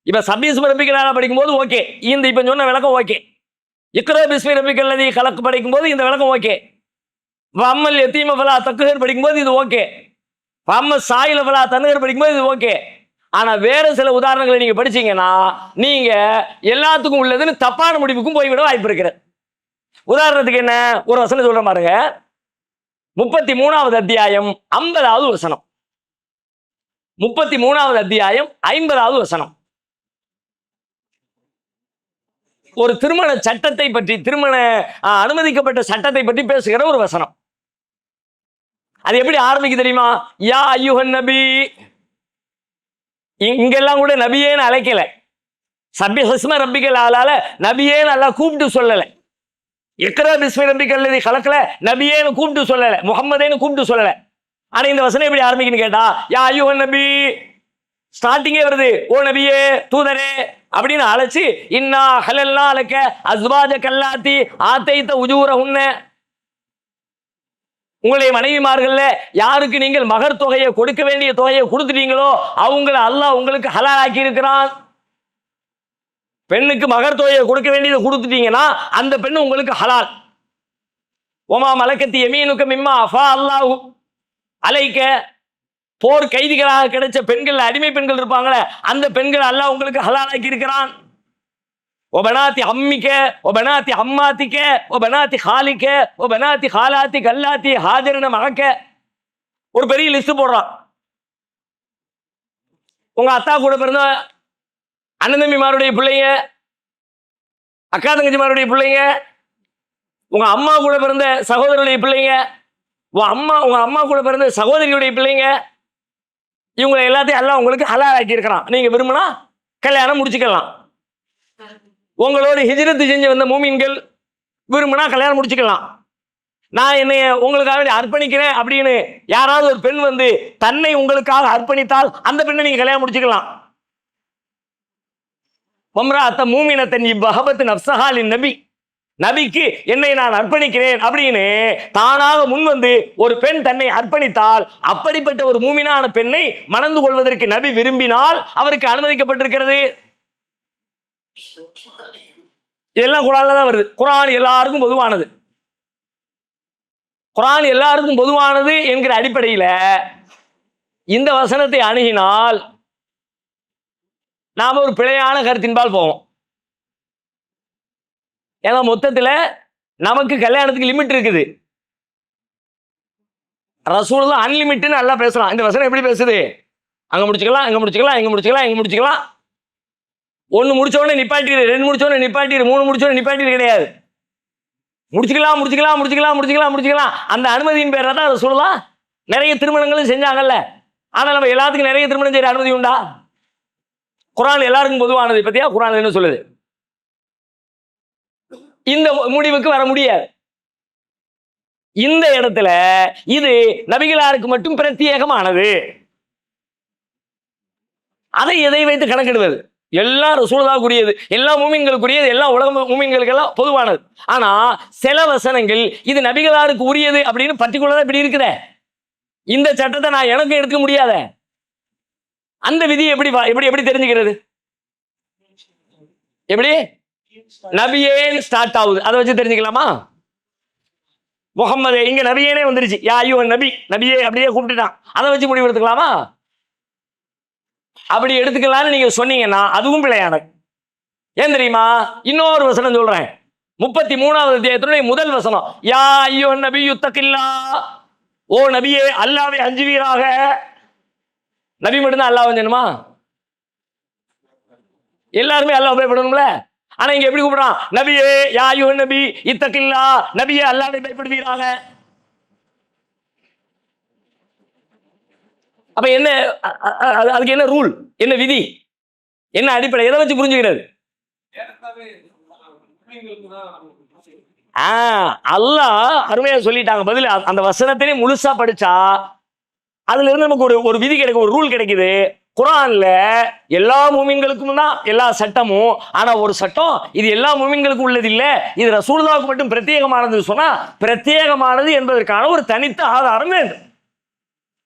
இப்ப சப்பீஸ் ரப்பிக்கல் படிக்கும்போது ஓகே, இந்த இப்ப சொன்ன விளக்கம் ஓகே. இக்ரா பிஸ்மி ரப்பிக்கல் லதீ கலக் படிக்கும்போது இந்த விளக்கம் ஓகே. வம்மல் யதீம ஃபலா தக்ஹிர் படிக்கும்போது இது ஓகே. வம்ம சாயில ஃபலா தன்ஹிர் படிக்கும்போது இது ஓகே. ஆனா வேற சில உதாரணங்களை நீங்க படிச்சீங்கன்னா நீங்க எல்லாத்துக்கும் உள்ளதுன்னு தப்பான முடிவுக்கும் போய்விட வாய்ப்பு இருக்கிறது. உதாரணத்துக்கு என்ன, ஒரு வசனம் சொல்ற பாருங்க. 33வது அத்தியாயம் 50வது வசனம். 33வது அத்தியாயம் 50வது வசனம். ஒரு திருமண சட்டத்தை பற்றி, திருமண அனுமதிக்கப்பட்ட சட்டத்தை பற்றி பேசுகிற ஒரு வசனம். அது எப்படி ஆரம்பிக்கு தெரியுமா? யா அய்யுஹன் நபி. இங்கெல்லாம் கூட நபியேன்னு அழைக்கல. சப்பி ஹஸ்ம ரப்பிக்கல் ஆளால நபியேன்னு அல்லாஹ் கூப்பிட்டு சொல்லல. இக்ரா பிஸ்மி ரப்பிக்கல் லதீ கலக்ல நபியேன்னு கூப்பிட்டு சொல்லல, முஹம்மதேன்னு கூப்பிட்டு சொல்லல. ஆனா இந்த வசனம் எப்படி ஆரம்பிக்குன்னு கேட்டா, யா அய்யுஹன் நபி ஸ்டார்டிங்கே வருது, ஓ நபியே, தூதரே அப்படின்னு அழைச்சு, இன்னா ஹலல்னா லக அஸ்வாஜக அல்லாத்தி ஆதைத உஜூரஹுன்ன, உங்களுடைய மனைவிமார்கள்ல யாருக்கு நீங்கள் மகர் தொகையை கொடுக்க வேண்டிய தொகையை கொடுத்துட்டீங்களோ அவங்கள அல்லாஹ் உங்களுக்கு ஹலால் ஆக்கி இருக்கிறான். பெண்ணுக்கு மகர் தொகையை கொடுக்க வேண்டியதை கொடுத்துட்டீங்கன்னா அந்த பெண்ணு உங்களுக்கு ஹலால். ஒமா மலக்கத்தி யமீனுக்க மிம்மா அஃபா அல்லாஹு அலைக்க, போர் கைதிகளாக கிடைச்ச பெண்கள், அடிமை பெண்கள் இருப்பாங்களே, அந்த பெண்கள் அல்லாஹ் உங்களுக்கு ஹலால் ஆக்கி இருக்கிறான். ஒபனாத்தி அம்மிக்க, ஒபனாத்தி அம்மாத்திக்க, ஒபனாத்தி ஹாலிக்க, ஒபனாத்தி ஹாலாத்தி கல்லாத்தி ஹாஜரன மகக்க, ஒரு பெரிய லிஸ்ட் போடுறான். உங்க அத்தா கூட பிறந்த அண்ணன் தம்பிமாருடைய பிள்ளைங்க, அக்கா தங்கச்சிமாருடைய பிள்ளைங்க, உங்க அம்மா கூட பிறந்த சகோதரருடைய பிள்ளைங்க, உங்க அம்மா கூட பிறந்த சகோதரியுடைய பிள்ளைங்க, இவங்க எல்லாத்தையும் எல்லாம் உங்களுக்கு ஹலால் ஆக்கி இருக்கிறான். நீங்க விரும்பினா கல்யாணம் முடிச்சுக்கலாம். உங்களோட ஹிஜ்ரத் செஞ்சு வந்த மூமின்கள் விரும்பினா கல்யாணம் முடிச்சுக்கலாம். நான் என்னைய உங்களுக்காக அர்ப்பணிக்கிறேன் அப்படின்னு யாராவது ஒரு பெண் வந்து தன்னை உங்களுக்காக அர்ப்பணித்தால் அந்த பெண்ணை நீங்க கல்யாணம் முடிச்சுக்கலாம். வம்ராஅத்த மூமினத்தன் இவ்வஹபத் நஃப்ஸஹா லின்னபி, நபிக்கு என்னை நான் அர்ப்பணிக்கிறேன் அப்படின்னு தானாக முன் வந்து ஒரு பெண் தன்னை அர்ப்பணித்தால் அப்படிப்பட்ட ஒரு மூமினான பெண்ணை மணந்து கொள்வதற்கு நபி விரும்பினால் அவருக்கு அனுமதிக்கப்பட்டிருக்கிறது. இதெல்லாம் குர்ஆன்ல தான் வருது. குர்ஆன் எல்லாருக்கும் பொதுவானது. குர்ஆன் எல்லாருக்கும் பொதுவானது என்கிற அடிப்படையில் இந்த வசனத்தை அணுகினால் நாம ஒரு பிழையான கருத்தின்பால் போவோம். ஏன்னா மொத்தத்தில் நமக்கு கல்யாணத்துக்கு லிமிட் இருக்குது. ரசூலுல்லாஹ் அன்லிமிட்னு நல்லா பேசலாம். இந்த வசனம் எப்படி பேசுது? அங்க முடிச்சுக்கலாம், அங்க முடிச்சுக்கலாம், இங்க முடிச்சுக்கலாம், இங்க முடிச்சுக்கலாம். ஒன்று முடிச்ச உடனே நிப்பாட்டிடு, ரெண்டு முடிச்ச உடனே நிப்பாட்டிடு, மூணு முடிச்ச உடனே நிப்பாட்டிடு கிடையாது. முடிச்சுக்கலாம் முடிச்சுக்கலாம் முடிச்சுக்கலாம் முடிச்சுக்கலாம் முடிச்சுக்கலாம். அந்த அனுமதியின் பேர் தான் ரசூலுல்லாஹ் நிறைய திருமணங்களும் செஞ்சாங்கல்ல. ஆனால் நம்ம எல்லாத்துக்கும் நிறைய திருமணம் செய்யற அனுமதி உண்டா? குர்ஆன் எல்லாருக்கும் பொதுவானது. பத்தியா குர்ஆன் என்ன சொல்லுது? இந்த முடிவுக்கு வர முடியாது. இந்த இடத்துல இது நபிகளாருக்கு மட்டும் பிரத்யேகமானது. அதை எதை வைத்து கணக்கிடுவது? எல்லாம் ரசூலுல்லாஹ்வுக்குரியது, எல்லா மூமின்களுக்குரியது, எல்லா உலக மூமின்களுக்கெல்லாம் பொதுவானது. ஆனா சில வசனங்கள் இது நபிகளாருக்கு உரியது அப்படின்னு பர்டிகுலரா இப்படி இருக்குதே, இந்த சட்டத்தை நான் எனக்கு எடுக்க முடியாத, அந்த விதி எப்படி எப்படி எப்படி தெரிஞ்சுக்கிறது? எப்படி நபியேன் ஸ்டார்ட் ஆகுது, அதை வச்சு தெரிஞ்சுக்கலாமா? முகம்மது இங்க நபியேனே வந்துருச்சு, யா அய்யுஹன் நபி, நபியே அப்படியே கூப்பிட்டுட்டான், அதை வச்சு முடிவு எடுத்துக்கலாமா? அப்படி எடுத்துக்கலாம்னு நீங்க சொன்னீங்கன்னா அதுவும் பிழையானது. ஏன் தெரியுமா? இன்னொரு வசனம் சொல்றேன். 33வது அத்தியாயத்தினுடைய முதல் வசனம், யா அய்யுஹன் நபி யுத்தகில்லா, ஓ நபியே அல்லாஹ்வை அஞ்சுவீராக. நபி மட்டும்தான் அல்லாஹ் அஞ்சணுமா? எல்லாருமே அல்லாஹ் பயப்படணும்ல. ஆனா இங்க எப்படி கூப்பிடுறான்? நபியே யா அய்யுஹன் நபி இத்தகில்லா, நபியே அல்லாஹ்வை பயப்படுவீராக. அப்ப என்ன அதுக்கு என்ன ரூல், என்ன விதி, என்ன அடிப்படை, எதை வச்சு புரிஞ்சுக்கிறது? அல்லாஹ் அருமையா சொல்லிட்டாங்க பதில். அந்த வசனத்திலே முழுசா படிச்சா அதுல இருந்து நமக்கு ஒரு விதி கிடைக்கும், ஒரு ரூல் கிடைக்குது. குர்ஆன்ல எல்லா மூமின்களுக்கும் தான் எல்லா சட்டமும். ஆனா ஒரு சட்டம் இது எல்லா மூமின்களுக்கும் உள்ளது இல்ல, இது ரசூலுல்லாஹ்வுக்கு மட்டும் பிரத்யேகமானது சொன்னா, பிரத்யேகமானது என்பதற்கான ஒரு தனித்த ஆதாரம் வேண்டும்.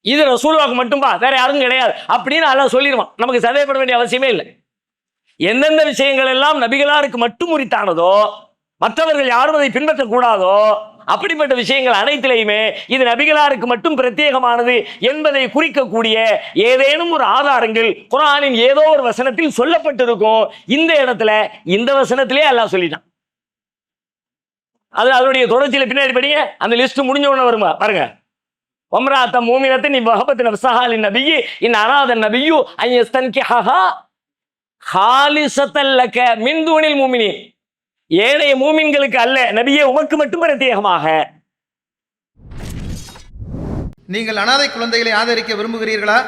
இது ரசூலுல்லாஹ்வுக்கு மட்டும்பா, வேற யாரும் கிடையாது அப்படின்னு அல்லாஹ் சொல்லிடுவான். நமக்கு சந்தேகப்பட வேண்டிய அவசியமே இல்லை. எந்தெந்த விஷயங்கள் எல்லாம் நபிகளாருக்கு மட்டும் உரித்தானதோ, மற்றவர்கள் யாரும் அதை பின்பற்றக்கூடாதோ, அப்படிப்பட்ட விஷயங்கள் அனைத்திலையுமே இது நபிகளாருக்கு மட்டும் பிரத்யேகமானது என்பதை குறிக்கக்கூடிய ஏதேனும் ஒரு ஆதாரங்கள் குர்ஆனின் ஏதோ ஒரு வசனத்தில் சொல்லப்பட்டிருக்கும். இந்த இடத்துல இந்த வசனத்திலே அல்லாஹ் சொல்லிட்டான். அது அதனுடைய தொடர்ச்சியில பின்னாடி படிங்க, அந்த லிஸ்ட் முடிஞ்ச உடனே வருமா பாருங்க. வம்ராத்த மூமினத்தின் வஹபத் நஃப்ஸஹா லின்னபியி இன் அராத நபியு அன் யஸ்தன்கிஹஹா ஹாலிஸத்தல் லக மின் தூனில் மூமினீன். ஏனைய மூமின்களுக்கு அல்ல, நபியே உமக்கு மட்டும் பிரத்யேகமாக. நீங்கள் அனாதை குழந்தைகளை ஆதரிக்க விரும்புகிறீர்களா?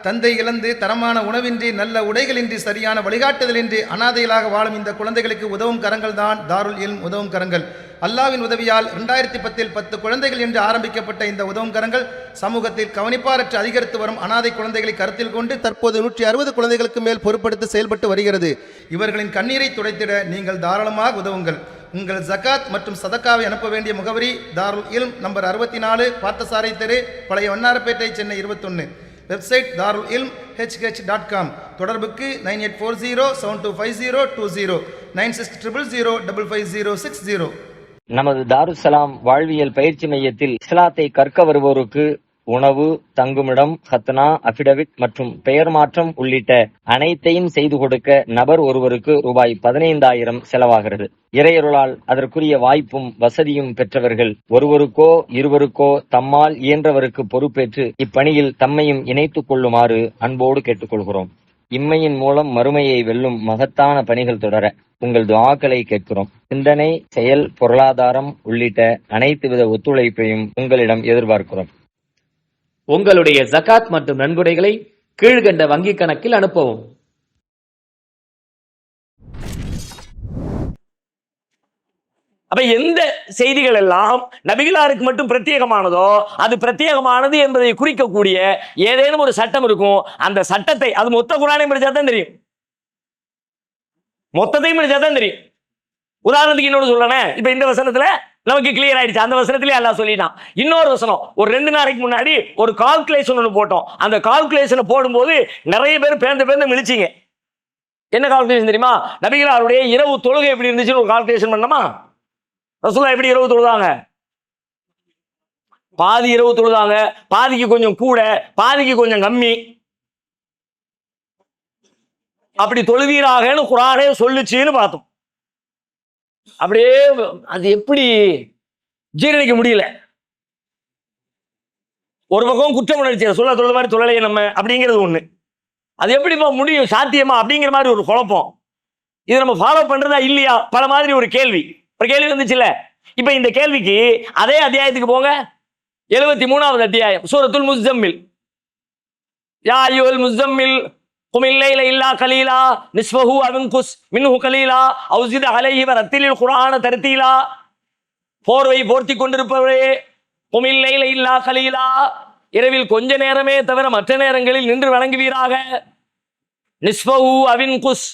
தந்தை இழந்து தரமான உணவின்றி நல்ல உடைகளின்றி சரியான வழிகாட்டுதலின்றி அனாதைகளாக வாழும் இந்த குழந்தைகளுக்கு உதவும் கரங்கள் தான் தாருல் இல்ம் உதவும் கரங்கள். அல்லாஹ்வின் உதவியால் 2010 10 குழந்தைகள் என்று ஆரம்பிக்கப்பட்ட இந்த உதவும் கரங்கள் சமூகத்தில் கவனிப்பாரற்று அதிகரித்து வரும் அனாதை குழந்தைகளை கருத்தில் கொண்டு தற்போது 160 குழந்தைகளுக்கு மேல் பொறுப்படுத்தி செயல்பட்டு வருகிறது. இவர்களின் கண்ணீரை துடைத்திட நீங்கள் தாராளமாக உதவுங்கள். உங்கள் ஜகாத் மற்றும் சதக்காவை அனுப்ப வேண்டிய முகவரி தாருல் இல்ம் நம்பர் 64 பார்த்தசாரை தெரு, பழைய வண்ணாரப்பேட்டை, சென்னை 21. வெப்சைட் தாருல் இல்ம் hh.com. தொடர்புக்கு 9840725020 9600055060. நமது தாருஸ்ஸலாம் வாழ்வியல் பயிற்சி மையத்தில் இஸ்லாத்தை கற்க வருவோருக்கு உணவு, தங்குமிடம், ஹத்னா, அபிடவிட் மற்றும் பெயர் மாற்றம் உள்ளிட்ட அனைத்தையும் செய்து கொடுக்க நபர் ஒருவருக்கு ரூபாய் 15,000 செலவாகிறது. இறையருளால் அதற்குரிய வாய்ப்பும் வசதியும் பெற்றவர்கள் ஒருவருக்கோ இருவருக்கோ தம்மால் இயன்றவருக்கு பொறுப்பேற்று இப்பணியில் தம்மையும் இணைத்துக் கொள்ளுமாறு அன்போடு கேட்டுக்கொள்கிறோம். இம்மையின் மூலம் மறுமையை வெல்லும் மகத்தான பணிகள் தொடர உங்கள் துஆக்களை கேட்கிறோம். சிந்தனை, செயல், பொருளாதாரம் உள்ளிட்ட அனைத்து வித ஒத்துழைப்பையும் உங்களிடம் எதிர்பார்க்கிறோம். உங்களுடைய ஜகாத் மற்றும் நன்கொடைகளை கீழ்கண்ட வங்கிக் கணக்கில் அனுப்பவும். அப்ப எந்த செய்திகள் எல்லாம் நபிகளாருக்கு மட்டும் பிரத்யேகமானதோ அது பிரத்யேகமானது என்பதை குறிக்கக்கூடிய ஏதேனும் ஒரு சட்டம் இருக்கும். அந்த சட்டத்தை அது மொத்த குர்ஆனையும் படிச்சா தான் தெரியும், மொத்தத்தையும் படிச்சா தான் தெரியும். உதாரணத்துக்கு இன்னொரு சொல்றேன், இப்ப இந்த வசனத்துல நமக்கு கிளியர் ஆயிடுச்சு. அந்த வசனத்திலே அல்லாஹ் சொல்லிட்டான். இன்னொரு வசனம், ஒரு 2 நாளைக்கு முன்னாடி ஒரு கால்குலேஷன் ஒன்று போட்டோம். அந்த கால்குலேஷனை போடும்போது நிறைய பேர் பேர்ந்து மிளிச்சிங்க. என்ன கால்குலேஷன் தெரியுமா? நபிகளாருடைய இரவு தொழுகை எப்படி இருந்துச்சுன்னு ஒரு கால்குலேஷன் பண்ணோமா? ரசூலுல்லாஹ் எப்படி இரவு தொழுதாங்க? பாதி இரவு தொழுதாங்க, பாதிக்கு கொஞ்சம் கூட, பாதிக்கு கொஞ்சம் கம்மி. அப்படி தொழுவீராகன்னு குர்ஆனே சொல்லுச்சுன்னு பார்த்தோம். அப்படியே அது எப்படி ஜீரணிக்க முடியல. ஒரு பக்கம் குற்றம் உணர்ச்சி, சொல்ல தொழுத மாதிரி தொழலையே நம்ம அப்படிங்கிறது ஒண்ணு. அது எப்படிப்பா முடியும், சாத்தியமா அப்படிங்கிற மாதிரி ஒரு குழப்பம். இது நம்ம ஃபாலோ பண்றதா இல்லையா பல மாதிரி ஒரு கேள்வி வந்துச்சுல்ல. இப்ப இந்த கேள்விக்கு அதே அத்தியாயத்துக்கு போங்க, 73வது அத்தியாயம் சூரத்துல் முஸ்ஸம்மில். யா அய்யுல் முஸ்ஸம்மில் قم الليل إلا قليلا نصفه أو انقص منه قليلا أو زد عليه ورتل القرآن ترتيلا. போர்வை போர்த்தி கொண்டிருப்பவரே, قم الليل إلا قليلا, இரவில் கொஞ்ச நேரமே தவிர மற்ற நேரங்களில் நின்று வணங்குவீராக. நிஸ்ஃபஹு அவ் இன்குஸ்,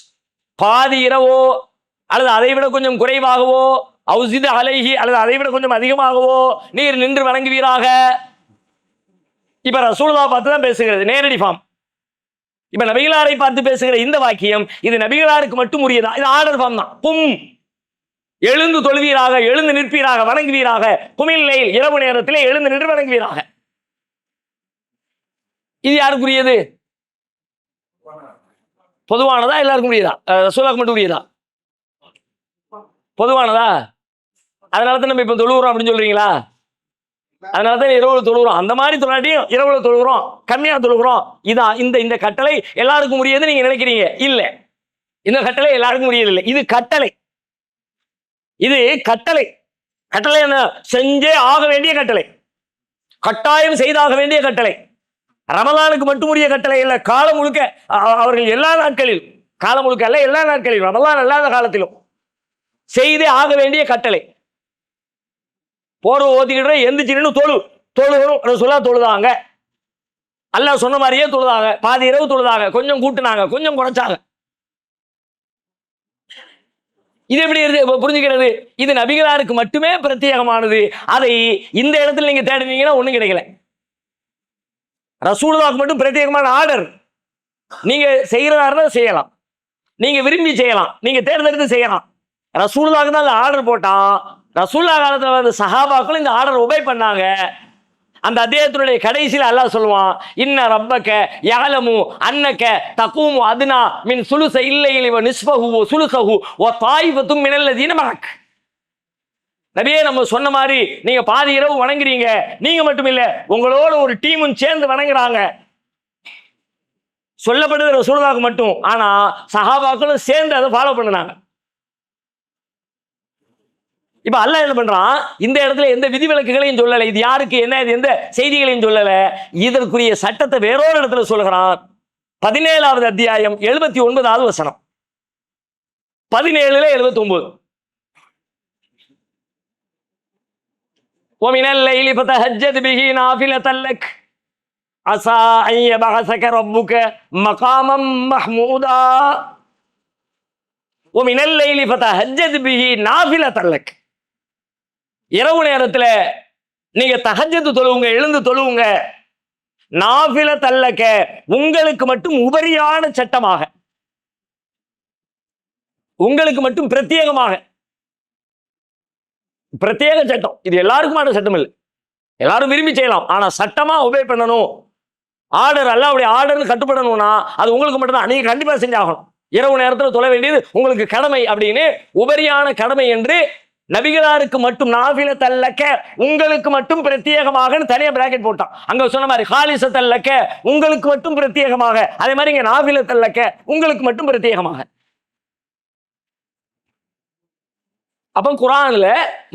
பாதி இரவோ அல்லது அதை விட கொஞ்சம் குறைவாகவோ, அவு ஸித் அலைஹி அல்லது அதை விட கொஞ்சம் அதிகமாகவோ நீர் நின்று வணங்குவீராக. இப்ப ரசூலுல்லாஹ் பார்த்து தான் பேசுகிறது, நேரடி ஃபார்ம். இப்ப நபிகளாரை பார்த்து பேசுகிற இந்த வாக்கியம் இது நபிகளாருக்கு மட்டும் உரியதா? இது ஆர்டர் ஃபார்ம் தான். கும், எழுந்து தொழுவீராக, எழுந்து நிற்பீராக, வணங்குவீராக. குமில் லைல், இரவு நேரத்திலே எழுந்து நின்று வணங்குவீராக. இது யாருக்குரியது? பொதுவானதா எல்லாருக்கும் உரியதா? ரசூலுல்லாஹ்க்கு மட்டும் உரியதா? பொதுவானதா? அதனால தான் நம்ம இப்ப தொழுகிறோம் அப்படின்னு சொல்றீங்களா? அதனால தான் இரவுல தொழுகிறோம். அந்த மாதிரி தொழாட்டியும் இரவுல தொழுகிறோம், கம்மியா தொழுகிறோம். இதான் இந்த கட்டளை எல்லாருக்கும் உரியது நீங்க நினைக்கிறீங்க. இல்ல, இந்த கட்டளை எல்லாருக்கும் உரியது இல்லை. இது கட்டளை. இது கட்டளை. கட்டளை என்ன? செஞ்சே ஆக வேண்டிய கட்டளை, கட்டாயம் செய்தாக வேண்டிய கட்டளை. ரமலானுக்கு மட்டும் உரிய கட்டளை இல்லை, காலம் முழுக்க அவர்கள் எல்லா நாட்களிலும், காலம் முழுக்க அல்ல எல்லா நாட்களிலும், ரமலான் அல்லாத காலத்திலும் செய்தே ஆக வேண்டிய கட்டளை. போற ஓதிக்கிட்ட எந்திரிச்சின்னு தொழுகிறோம் சொல்ல தொழுதாங்க. அல்லாஹ் சொன்ன மாதிரியே தொழுதாங்க. பாதி இரவு தொழுதாங்க, கொஞ்சம் கூட்டினாங்க, கொஞ்சம் குறைச்சாங்க. இது எப்படி புரிஞ்சுக்கிறது? இது நபிகளாருக்கு மட்டுமே பிரத்யேகமானது. அதை இந்த இடத்துல நீங்க தேடினீங்கன்னா ஒண்ணும் கிடைக்கல. ரசூலுல்லாஹ்க்கு மட்டும் பிரத்யேகமான ஆர்டர். நீங்க செய்யறதா செய்யலாம், நீங்க விரும்பி செய்யலாம், நீங்க தேர்ந்தெடுத்து செய்யலாம். ரசூலுல்லாஹ்க்கு தான் அந்த ஆர்டர் போட்டான். ரசூலுல்லாஹ் காலத்துல வந்து சஹாபாக்களும் இந்த ஆர்டர் ஒபே பண்ணாங்க. அந்த அத்தியாயத்தினுடைய கடைசியில் அல்லாஹ் சொல்லுவான், இன்ன ரப்பக யஅலமு அன்னக தகூமு அத்னா மின் சுலுஸ இல்லைலி வ நிஸ்ஃபஹு வ சுலுஸஹு வ தாயிஃபத்தும் மினல்லதீன மஅக். நபியே, நம்ம சொன்ன மாதிரி நீங்க பாதி இரவு வணங்குறீங்க, நீங்க மட்டும் இல்ல உங்களோட ஒரு டீமும் சேர்ந்து வணங்குறாங்க. சொல்லப்படுது ரசூலுல்லாஹ்க்கு மட்டும், ஆனா சஹாபாக்களும் சேர்ந்து அதை ஃபாலோ பண்ணுனாங்க. இப்ப அல்லாஹ் என்ன பண்றான், இந்த இடத்துல எந்த விதிவிலக்குகளையும் சொல்லல, இது யாருக்கு என்ன, இது எந்த செய்திகளையும் சொல்லல. இதற்குரிய சட்டத்தை வேறொரு இடத்துல சொல்கிறான். 17வது அத்தியாயம் 79வது வசனம். 17ல 79. وَمِنَ اللَّيْلِ فَتَهَجَّدْ بِهِ نَافِلَةً لَكَ عَسَىٰ أَن يَبْعَثَكَ رَبُّكَ مَقَامًا مَحْمُودًا. وَمِنَ اللَّيْلِ فَتَهَجَّدْ بِهِ نَافِلَةً لَكَ. இரவு நேரத்துல நீங்க தஹஜ்ஜுத் தொழுவுங்க, எழுந்து தொழுவுங்க. நாஃபிலத்தன் லக, உங்களுக்கு மட்டும் உபரியான சட்டமாக, உங்களுக்கு மட்டும் பிரத்யேகமாக, பிரத்யேக சட்டம். இது எல்லாருக்குமான சட்டம் இல்லை, எல்லாரும் விரும்பி செய்யலாம். ஆனா சட்டமா ஒபே பண்ணணும், ஆர்டர் அல்லாஹ்வுடைய ஆர்டர்னு கட்டுப்படணும்னா அது உங்களுக்கு மட்டும்தான். நீங்க கண்டிப்பா செஞ்சாகணும். இரவு நேரத்தில் தொழ வேண்டியது உங்களுக்கு கடமை அப்படின்னு, உபரியான கடமை என்று நபிகளாருக்கு மட்டும் நாஃபிலத்தன் லக, உங்களுக்கு மட்டும் பிரத்யேகமாக தனியா பிராக்கெட் போட்டான். அங்க சொன்ன மாதிரி காலிசத்தன் லக, உங்களுக்கு மட்டும் பிரத்யேகமாக. அதே மாதிரி இங்க நாஃபிலத்தன் லக, உங்களுக்கு மட்டும் பிரத்யேகமாக. அப்போ குரான்ல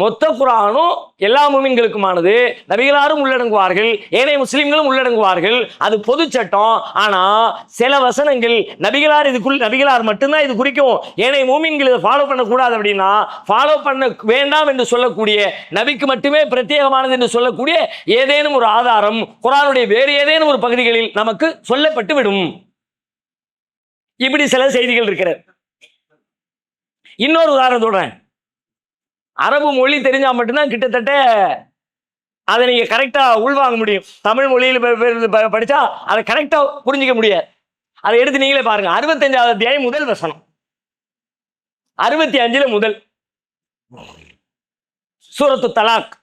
மொத்த குரானும் எல்லா முஃமின்களுக்குமானது. நபிகளாரும் உள்ளடங்குவார்கள், ஏனைய முஸ்லிம்களும் உள்ளடங்குவார்கள். அது பொது சட்டம். ஆனா சில வசனங்கள் நபிகளார் நபிகளார் மட்டும்தான் இது குறிக்கும், ஏனைய முஃமின்கள் இதை ஃபாலோ பண்ணக்கூடாது அப்படின்னா, ஃபாலோ பண்ண வேண்டாம் என்று சொல்லக்கூடிய, நபிக்கு மட்டுமே பிரத்யேகமானது என்று சொல்லக்கூடிய ஏதேனும் ஒரு ஆதாரம் குரானுடைய வேறு ஏதேனும் ஒரு பகுதிகளில் நமக்கு சொல்லப்பட்டு விடும். இப்படி சில செய்திகள் இருக்கிறது. இன்னொரு உதாரணம் சொல்றேன். அரபு மொழி தெரிஞ்சா மட்டும்தான் கிட்டத்தட்ட அதை நீங்க கரெக்டா உள்வாங்க முடியும். தமிழ் மொழியில் படிச்சா அதை கரெக்டா புரிஞ்சிக்க முடியாது. அதை எடுத்து நீங்களே பாருங்க. 65வது அத்தியாயம் முதல் வசனம், 65ல முதல் சூரத்து தலாக்,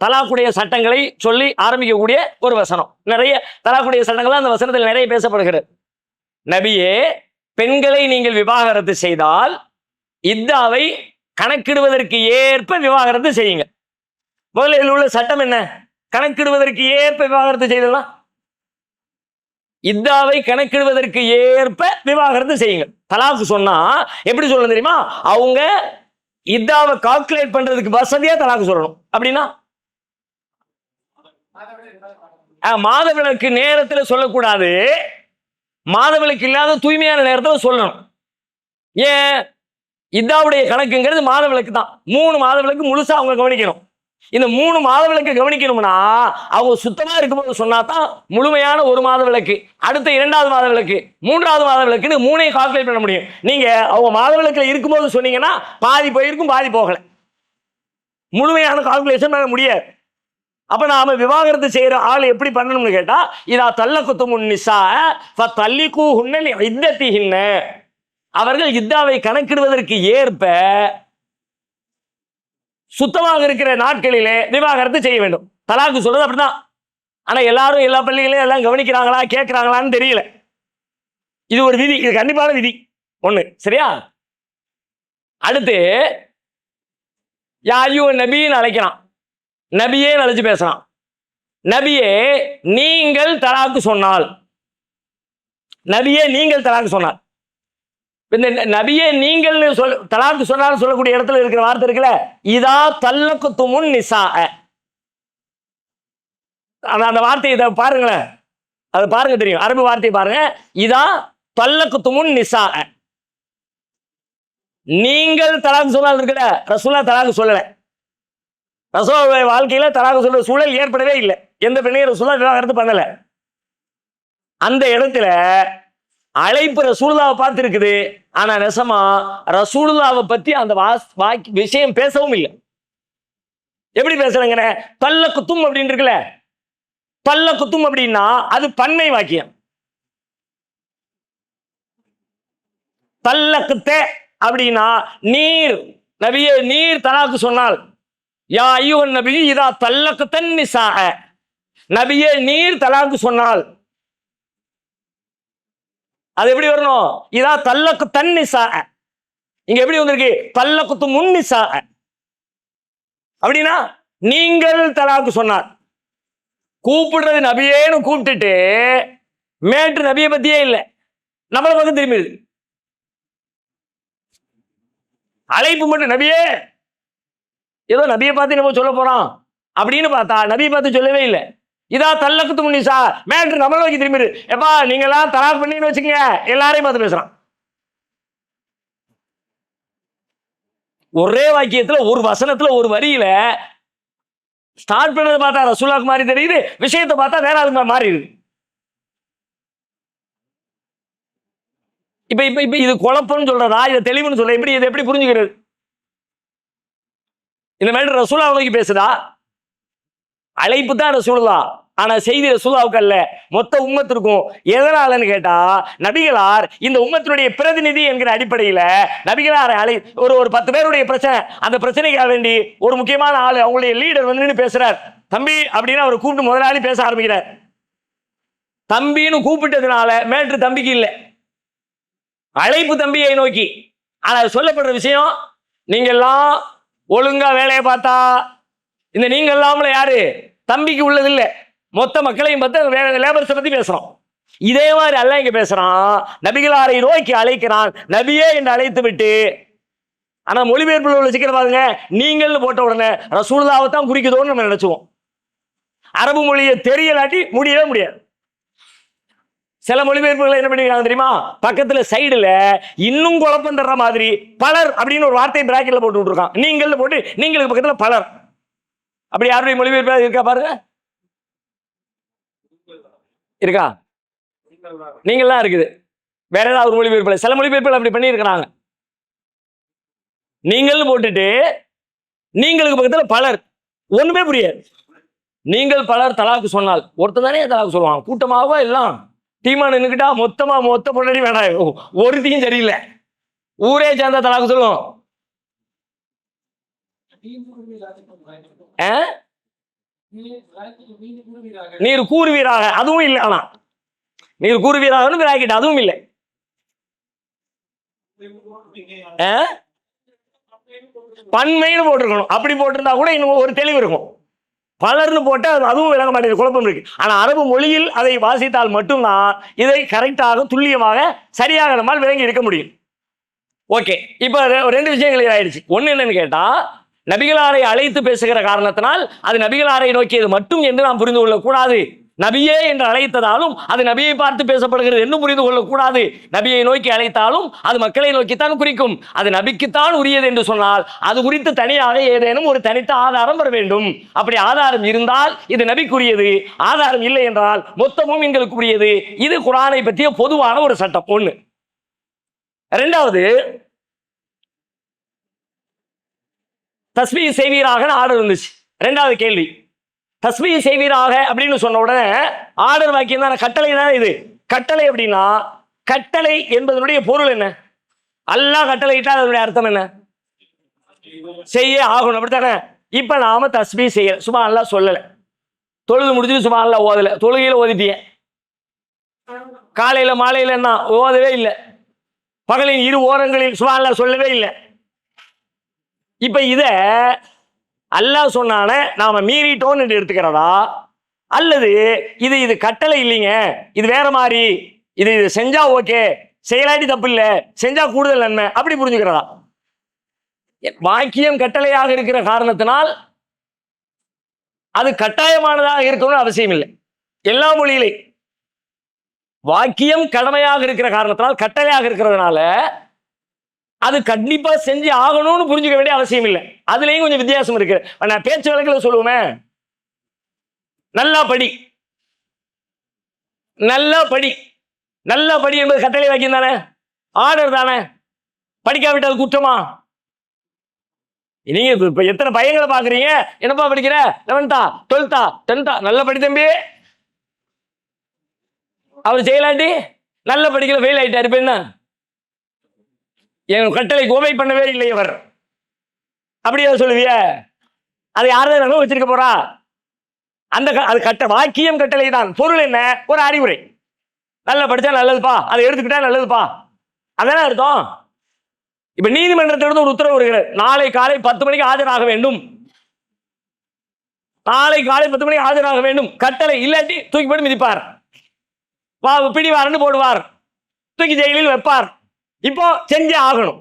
தலாக்குடைய சட்டங்களை சொல்லி ஆரம்பிக்கக்கூடிய ஒரு வசனம். நிறைய தலாக்குடைய சட்டங்கள் அந்த வசனத்தில் நிறைய பேசப்படுகிறது. நபியே, பெண்களை நீங்கள் விவாகரத்து செய்தால் இத்தாவை கணக்கிடுவதற்கு ஏற்ப விவாகரத்து செய்யுங்க. முதலில் உள்ள சட்டம் என்ன? கணக்கிடுவதற்கு ஏற்ப விவாகரத்து செய்யலாம். இத்தாவை கணக்கிடுவதற்கு ஏற்ப விவாகரத்து செய்யுங்க. தலாக்கு சொன்னா எப்படி சொல்லணும் தெரியுமா? அவங்க இத்தாவை கால்குலேட் பண்றதுக்கு வசதியா தலாக்கு சொல்லணும். அப்படின்னா மாதவிலக்கு நேரத்தில் சொல்லக்கூடாது, மாதவிலக்கு இல்லாத தூய்மையான நேரத்தில் சொல்லணும். ஏன்? இதாவுடைய கணக்குங்கிறது மாதவிலக்கு தான். 3 மாதவிலக்கு முழுசா அவங்க கவனிக்கணும். இந்த 3 மாதவிலக்கு கவனிக்கணும்னா அவங்க சுத்தமா இருக்கும்போது சொன்னா தான் முழுமையான ஒரு மாதவிலக்கு, அடுத்த 2வது மாதவிலக்கு, 3வது மாதவிலக்குன்னு 3ஐயும் கால்குலேட் பண்ண முடியும். நீங்க அவங்க மாதவிலக்குல இருக்கும்போது சொன்னீங்கன்னா பாதி போயிருக்கும், பாதி போகல, முழுமையான கால்குலேஷன் பண்ண முடியாது. அப்ப நாம விவாகரத்து செய்யற ஆள் எப்படி பண்ணணும்னு கேட்டா, இதா தல்லகுத்துமுன் நிசா ஃபதல்லிகூஹுன்ன லிஇத்தத்திஹின்ன, அவர்கள் இத்தாவை கணக்கிடுவதற்கு ஏற்ப சுத்தமாக இருக்கிற நாட்களிலே விவாகரத்து செய்ய வேண்டும். தலாக்கு சொல்றது அப்படிதான். ஆனா எல்லாரும் எல்லா பள்ளிகளையும் எல்லாம் கவனிக்கிறாங்களா கேட்கிறாங்களான்னு தெரியல. இது ஒரு விதி, இது கண்டிப்பான விதி ஒண்ணு. சரியா? அடுத்து யாயு நபின்னு அழைக்கிறான், நபியே அழைச்சு பேசுறான். நபியே நீங்கள் தலாக்கு சொன்னால், நபியே நீங்கள் தலாக்கு சொன்னால், இந்த நபியே நீங்கள்னு தலாக்கு சொன்னாலும் சொல்லக்கூடிய இடத்துல இருக்கிற வார்த்தை இருக்குல்ல, இதா தல்லக்குத்துமுன் நிசா, அந்த வார்த்தையை பாருங்களேன், அதை பாருங்க தெரியும், அரபு வார்த்தையை பாருங்க. இதா தல்லக்குத்துமுன் நிசா, நீங்கள் தலாக்கு சொன்னால் இருக்குல்ல, ரசூலுல்லாஹ் தலாக்கு சொல்லல. ரசூலுல்லாஹ் வாழ்க்கையில தலாக்கு சொல்ற சூழல் ஏற்படவே இல்லை. எந்த பெண்ணையும் ரசூலுல்லாஹ் விவாகரத்து பண்ணல. அந்த இடத்துல அழைப்பு ரசூலுல்லாஹ்வை பார்த்து இருக்குது. ஆனா நெசமா ரசூலுல்லாஹ்வை பத்தி அந்த விஷயம் பேசவும் இல்லை. எப்படி பேசுறேங்க? தல்லக்குத்தும் அப்படின்னு இருக்குல்ல, தல்லக்குத்தும் அப்படின்னா அது பன்மை வாக்கியம். தல்லக்குத்தே அப்படின்னா நீர், நபியே நீர் தலாக்கு சொன்னால், யா அய்யுஹன் நபி இதா தல்லக்குத்தன் நிசா, நபியே நீர் தலாக்கு சொன்னால், அது எப்படி வரணும்? இதா தல்லக்கு தன் நிசா, இங்க எப்படி வந்திருக்கு? தல்லக்குத்து முன் நிசா அப்படின்னா நீங்கள் தலாக்கு சொன்னார். கூப்பிடுறது நபியேன்னு கூப்பிட்டுட்டு மேட்டு நபியை பத்தியே இல்லை, நம்மளை பக்கம் திரும்பிடுது. அழைப்பு மட்டும் நபியே, ஏதோ நபியை பார்த்து நம்ம சொல்ல போறோம் அப்படின்னு பார்த்தா நபியை பார்த்து சொல்லவே இல்லை. இதா தல்லக்குத்து முன்னிசா, மேட்ரு நம்மள நோக்கி திரும்பிடு. எப்பா நீங்க எல்லாம் தலாக் பண்ணின்னு வச்சுக்கங்க, எல்லாரையும் பார்த்து பேசுறான். ஒரே வாக்கியத்துல ஒரு வசனத்துல ஒரு வரியில ஸ்டார்ட் பண்ணதை பார்த்தா ரசூலுல்லாஹ் மாதிரி தெரியுது, விஷயத்தை பார்த்தா வேற ஆளுங்க மாறிடுது. இப்ப இப்ப இப்ப இது குழப்பம்னு சொல்றதா, இதை தெளிவுன்னு சொல்ல, எப்படி இதை எப்படி புரிஞ்சுக்கிறது? இந்த மேட்ரு ரசூலுல்லாஹ் நோக்கி பேசுதா? அழைப்பு தான் ரசூலுல்லாஹ், ஆனா செய்தி ரசூலுல்லாஹ்வுக்கு அல்ல, மொத்த உம்மத்திற்கும். எதனாலன்னு கேட்டா, நபிகளார் இந்த உம்மத்தினுடைய பிரதிநிதி என்கிற அடிப்படையில நபிகளார் ஒரு 10 பேருடைய பிரச்சனை, அந்த பிரச்சனைக்காக வேண்டி ஒரு முக்கியமான ஆளு, அவங்களுடைய லீடர் வந்து பேசுறார். தம்பி அப்படின்னு அவர் கூப்பிட்டு முதலாளி பேச ஆரம்பிக்கிறார். தம்பின்னு கூப்பிட்டதுனால மேட்ரு தம்பிக்கு இல்லை, அழைப்பு தம்பியை நோக்கி. ஆனா சொல்லப்படுற விஷயம், நீங்க எல்லாம் ஒழுங்கா வேலையை பார்த்தா, இந்த நீங்க எல்லாமல யாரு தம்பிக்கு உள்ளது இல்லை, மொத்த மக்களையும் பார்த்து லேபர்ஸை பத்தி பேசுறோம். இதே மாதிரி அல்லாஹ் இங்க பேசுறான், நபிகளாரை நோக்கி அழைக்கிறான், நபியே என்று அழைத்து விட்டு. ஆனா மொழிபெயர்ப்புல உள்ள சிக்கல் பாருங்க, நீங்கள் போட்ட உடனே ரசூலுல்லாஹ்வை தான் குறிக்குதோன்னு நம்ம நினைச்சுவோம். அரபு மொழியை தெரியலாட்டி முடியவே முடியாது. சில மொழிபெயர்ப்புகளை என்ன பண்ணிருக்காங்க தெரியுமா? பக்கத்துல சைடுல இன்னும் குழப்பம் தர்ற மாதிரி பலர் அப்படின்னு ஒரு வார்த்தையை பிராக்கெட்ல போட்டு விட்டுருக்கான். நீங்கள் போட்டு நீங்களுக்கு பக்கத்துல பலர். அப்படி யாருடைய மொழிபெயர்ப்பு இருக்கா பாருங்க, இருக்கா? நீங்கள்லாம் இருக்குது. வேற ஏதாவது ஒரு மொழிபெயர்ப்பு, சில மொழிபெயர்ப்புகள் அப்படி பண்ணியிருக்கிறாங்க. நீங்கள் போட்டுட்டு நீங்களுக்கு பக்கத்துல பலர், ஒண்ணுமே புரியாது. நீங்கள் பலர் தலாக்கு சொன்னால், ஒருத்தர் தானே தலாக்கு சொல்லுவாங்க, கூட்டமாக எல்லாம் டீமா நின்றுக்கிட்டா மொத்த பொண்ணடி வேணாம், ஒருத்தையும் சரியில்லை, ஊரே சேர்ந்தா தலாக்கு சொல்லுவோம். நீர் கூறுவீராக, அதுவும் இல்லை. ஆனா நீர் கூறுவீராக அதுவும் இல்லை. பன்மைன்னு போட்டிருக்கணும். அப்படி போட்டிருந்தா கூட இன்னும் ஒரு தெளிவு இருக்கும். பலர்னு போட்டு அதுவும் விளங்க மாட்டேங்குது, குழப்பம் இருக்கு. ஆனா அரபு மொழியில் அதை வாசித்தால் மட்டும்தான் இதை கரெக்டாக துல்லியமாக சரியாக நம்மால் விளங்கி இருக்க முடியும். ஓகே, இப்ப 2 விஷயங்கள் ஆயிடுச்சு. ஒண்ணு என்னன்னு கேட்டா, நபிகளாரை அழைத்து பேசுகிற காரணத்தினால் அது நபிகளாரை நோக்கியது மட்டும் என்று நாம் புரிந்து கொள்ளக்கூடாது. நபியே என்று அழைத்ததாலும் அது நபியை பார்த்து பேசப்படுகிறது என்று புரிந்து கொள்ளக்கூடாது. நபியை நோக்கி அழைத்தாலும் அது மக்களை நோக்கித்தான் குறிக்கும். அது நபிக்குத்தான் உரியது என்று சொன்னால் அது குறித்து தனியாக ஏதேனும் ஒரு தனித்த ஆதாரம் வர வேண்டும். அப்படி ஆதாரம் இருந்தால் இது நபிக்குரியது, ஆதாரம் இல்லை என்றால் மொத்தமும் எங்களுக்கு உரியது. இது குர்ஆனை பற்றிய பொதுவான ஒரு சட்டம். ஒண்ணு. இரண்டாவது, தஸ்பீஹ் செய்வீராக ஆர்டர் இருந்துச்சு. இரண்டாவது கேள்வி, தஸ்பீஹ் செய்வீராக அப்படின்னு சொன்ன உடனே ஆர்டர் வாக்கியம் தான், கட்டளை தான். இது கட்டளை அப்படின்னா, கட்டளை என்பதனுடைய பொருள் என்ன? அல்லாஹ் கட்டளை இட்டால் அதனுடைய அர்த்தம் என்ன? செய்ய ஆகணும், அப்படித்தானே? இப்ப நாம தஸ்பீஹ் செய்ய சுப்ஹானல்லாஹ் சொல்லல, தொழுது முடிச்சுட்டு சுப்ஹானல்லாஹ் ஓதல, தொழுகையில ஓதிட்டிய, காலையில மாலையில என்ன ஓதவே இல்லை, பகலின் 2 ஓரங்களில் சுப்ஹானல்லாஹ் சொல்லவே இல்லை. இப்ப இத அல்லாஹ் சொன்னான நாம மீறிட்டோம் என்று எடுத்துக்கிறதா, அல்லது இது கட்டளை இல்லைங்க, இது வேற மாதிரி, இது செஞ்சா ஓகே செயலாட்டி தப்பு இல்லை, செஞ்சா கூடுதல் நன்மை, அப்படி புரிஞ்சுக்கிறதா? வாக்கியம் கட்டளையாக இருக்கிற காரணத்தினால் அது கட்டாயமானதாக இருக்கணும்னு அவசியம் இல்லை. எல்லா மொழியிலே வாக்கியம் கடமையாக இருக்கிற காரணத்தினால், கட்டளையாக இருக்கிறதுனால அது கண்டிப்பா செஞ்சு ஆகணும்னு புரிஞ்சுக்க வேண்டிய அவசியம் இல்லை. அதுலயும் கொஞ்சம் வித்தியாசம் இருக்கு. நான் பேச்சு வழக்கில் சொல்லுவோமே, நல்லா படி, நல்லா படி, நல்லா படி என்பது கட்டளை வாக்கியம் தானே, ஆர்டர் தானே. படிக்காவிட்டால் குற்றமா? நீங்க இப்ப எத்தனை பையங்களை பாக்குறீங்க, என்னப்பா படிக்கிற, 11th 12th 10th, நல்ல படி தம்பி. அவர் செய்யலாட்டி நல்ல படிக்கல, ஃபெயில் ஆயிட்டாரு. இப்ப என்ன, என் கட்டளைக்கு ஓபை பண்ணவே இல்லை அவர், அப்படியா சொல்லுவிய? அதை யாரும் அனுபவிச்சிருக்க போறா? அந்த அது வாக்கியம் கட்டளை தான். பொருள் என்ன? ஒரு அறிவுரை. நல்லா படிச்சா நல்லதுப்பா, அதை எடுத்துக்கிட்டா நல்லதுப்பா, அதானே அர்த்தம். இப்ப நீதிமன்றத்திலிருந்து ஒரு உத்தரவு வருகிறது, நாளை காலை 10 மணிக்கு ஆஜராக வேண்டும், நாளை காலை 10 மணிக்கு ஆஜராக வேண்டும். கட்டளை இல்லாட்டி தூக்கி போட்டு மிதிப்பார், பிடிவாரன்னு போடுவார், தூக்கி ஜெயிலில் வைப்பார். இப்போ செஞ்சே ஆகணும்,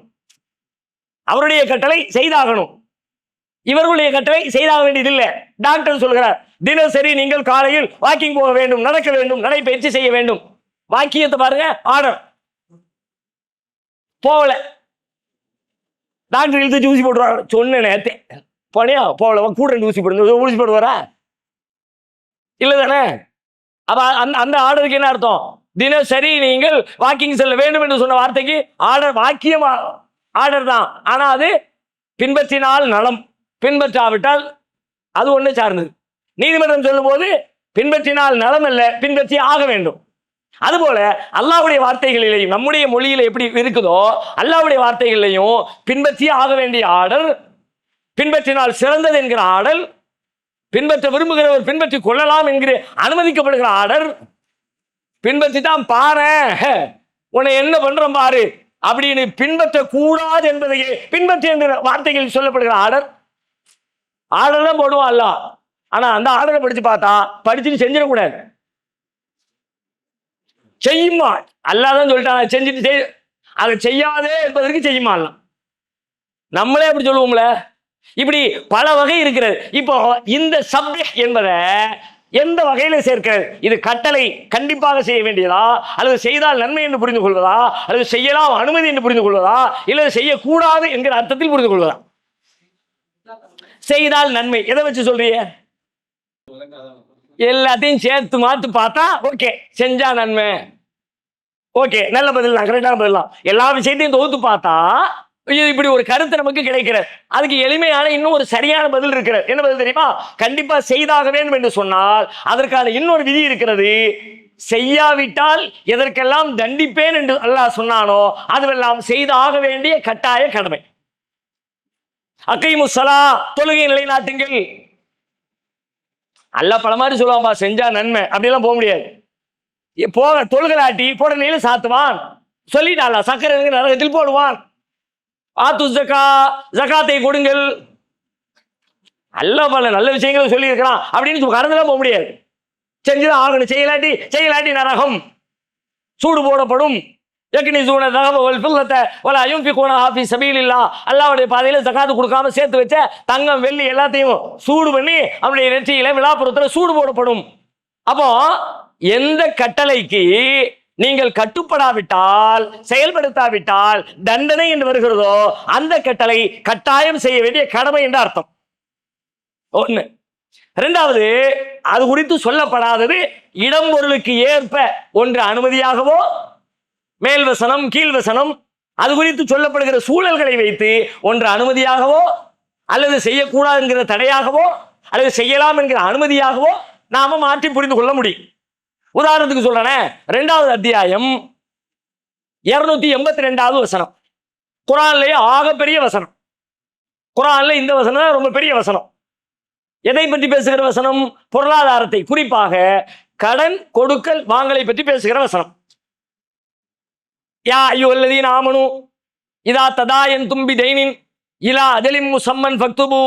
அவருடைய கட்டளை செய்தாகணும். இவர்களுடைய கட்டளை செய்தாக வேண்டியதில்லை. டாக்டர் சொல்கிறார், தினசரி நீங்கள் காலையில் வாக்கிங் போக வேண்டும், நடக்க வேண்டும், நடைபயிற்சி செய்ய வேண்டும். வாக்கியத்தை பாருங்க, ஆர்டர். போகல, டாக்டர் இழுத்து ஊசி போட்டுருவார். சொன்ன நேரத்தை போனியா, போகல, கூட ஊசி போடு, ஊசி போடுவாரா? இல்லை தானே? அப்ப அந்த ஆர்டருக்கு என்ன அர்த்தம்? தினசரி நீங்கள் வாக்கிங் செல்ல வேண்டும் என்று சொன்ன வார்த்தைக்கு ஆர்டர், வாக்கியம் ஆர்டர் தான். ஆனா அது பின்பற்றினால் நலம், பின்பற்றாவிட்டால் அது ஒண்ணு சார்ந்தது. நீதிமன்றம் சொல்லும் போது பின்பற்றினால் நலம் அல்ல, பின்பற்றி ஆக வேண்டும். அதுபோல அல்லாஹ்வுடைய வார்த்தைகளிலேயும் நம்முடைய மொழியில எப்படி இருக்குதோ, அல்லாஹ்வுடைய வார்த்தைகளிலையும் பின்பற்றி ஆக வேண்டிய ஆர்டர், பின்பற்றினால் சிறந்தது என்கிற ஆர்டர், பின்பற்ற விரும்புகிறவர் பின்பற்றி கொள்ளலாம் என்கிற அனுமதிக்கப்படுகிற ஆர்டர், பின்பற்றி தான் பாரு உன்னை என்ன பண்றோம் பாரு அப்படின்னு பின்பற்ற கூடாது என்பதையே பின்பற்றி என்கிற வார்த்தைகள் சொல்லப்படுகிற ஆர்டர். ஆர்டர் தான் போடுவான் அல்ல, ஆனா அந்த ஆர்டரை படிச்சு பார்த்தா படிச்சுட்டு செஞ்சிடக்கூடாது, செய்யுமா அல்லாதான் சொல்லிட்டான், செஞ்சுட்டு அதை செய்யாதே என்பதற்கு செய்யுமா அல்ல. நம்மளே அப்படி சொல்லுவோம்ல. இப்படி பல வகை இருக்கிறது. இப்போ இந்த சப்ஜெக்ட் என்பதை எந்த வகையில சேர்க்கிறது? இது கட்டளை கண்டிப்பாக செய்ய வேண்டியதா, அல்லது செய்தால் நன்மை என்று புரிந்து கொள்வதா, அல்லது செய்யலாம் அனுமதி என்று புரிந்து கொள்வதா, இல்லது செய்யக்கூடாது என்கிற அர்த்தத்தில் புரிந்து கொள்வதா? செய்தால் நன்மை எதை வச்சு சொல்றீங்க? எல்லாத்தையும் சேர்த்து மாத்து பார்த்தா ஓகே, செஞ்சா நன்மை, ஓகே, நல்ல பதில் தான், கரெக்டான பதில் தான். எல்லா விஷயத்தையும் தொகுத்து பார்த்தா இப்படி ஒரு கருத்து நமக்கு கிடைக்கிறது. அதுக்கு எளிமையான இன்னும் ஒரு சரியான பதில் இருக்கிறது. என்ன பதில் தெரியுமா? கண்டிப்பா செய்தாக வேண்டும் என்று சொன்னால் அதற்கான இன்னொரு விதி இருக்கிறது. செய்யாவிட்டால் எதற்கெல்லாம் தண்டிப்பேன் என்று அல்லாஹ் சொன்னானோ அதுவெல்லாம் செய்தாக வேண்டிய கட்டாய கடமை. அகைமுஸ்ஸலா, தொழுகை நிலைநாட்டுங்கள். அல்லாஹ் பல மாதிரி சொல்லுவான்பா, செஞ்சா நன்மை, அப்படியெல்லாம் போக முடியாது. போக தொழுகலாட்டி போடனையில சாத்துவான் சொல்லிட்டால, சக்கரை நரகத்தில் போடுவான். ஆத்து ஜக்கா, ஜகாத்தை கொடுங்கள், அல்லாஹ் பல நல்ல விஷயங்களை சொல்லி இருக்கிறான் அப்படின்னு கடந்துலாம் போக முடியாது. செஞ்சுதான் ஆகணும். செய்யலாட்டி நரகம், சூடு போடப்படும். அல்லாஹ்வுடைய பாதையில ஜகாத்து கொடுக்காம சேர்த்து வச்ச தங்கம் வெள்ளி எல்லாத்தையும் சூடு பண்ணி அவனுடைய நெற்றியில விழாப்புறத்துல சூடு போடப்படும். அப்போ எந்த கட்டளைக்கு நீங்கள் கட்டுப்படாவிட்டால், செயல்படுத்தாவிட்டால் தண்டனை என்று வருகிறதோ அந்த கட்டளை கட்டாயம் செய்ய வேண்டிய கடமை என்று அர்த்தம். ஒண்ணு. இரண்டாவது, அது குறித்து சொல்லப்படாதது இடம் பொருளுக்கு ஏற்ப ஒன்று அனுமதியாகவோ, மேல் வசனம் கீழ் வசனம், அது குறித்து சொல்லப்படுகிற சூழல்களை வைத்து ஒன்று அனுமதியாகவோ, அல்லது செய்யக்கூடாது என்கிற தடையாகவோ, அல்லது செய்யலாம் என்கிற அனுமதியாகவோ நாம மாற்றி புரிந்து கொள்ள முடியும். உதாரணத்துக்கு சொல்றேன், 2வது அத்தியாயம் 282வது வசனம், குர்ஆன்லயே ஆகப்பெரிய வசனம். குர்ஆன்ல இந்த வசனம் தான் ரொம்ப பெரிய வசனம். எதை பற்றி பேசுகிற வசனம்? பொருளாதாரத்தை, குறிப்பாக கடன் கொடுக்கல் வாங்கலை பற்றி பேசுகிற வசனம். யா அய்யுஹல்லதீன ஆமனூ இதா ததாயன்தும் பிதைனின் இலா அஜலின் முஸம்மன் ஃபக்துபூ.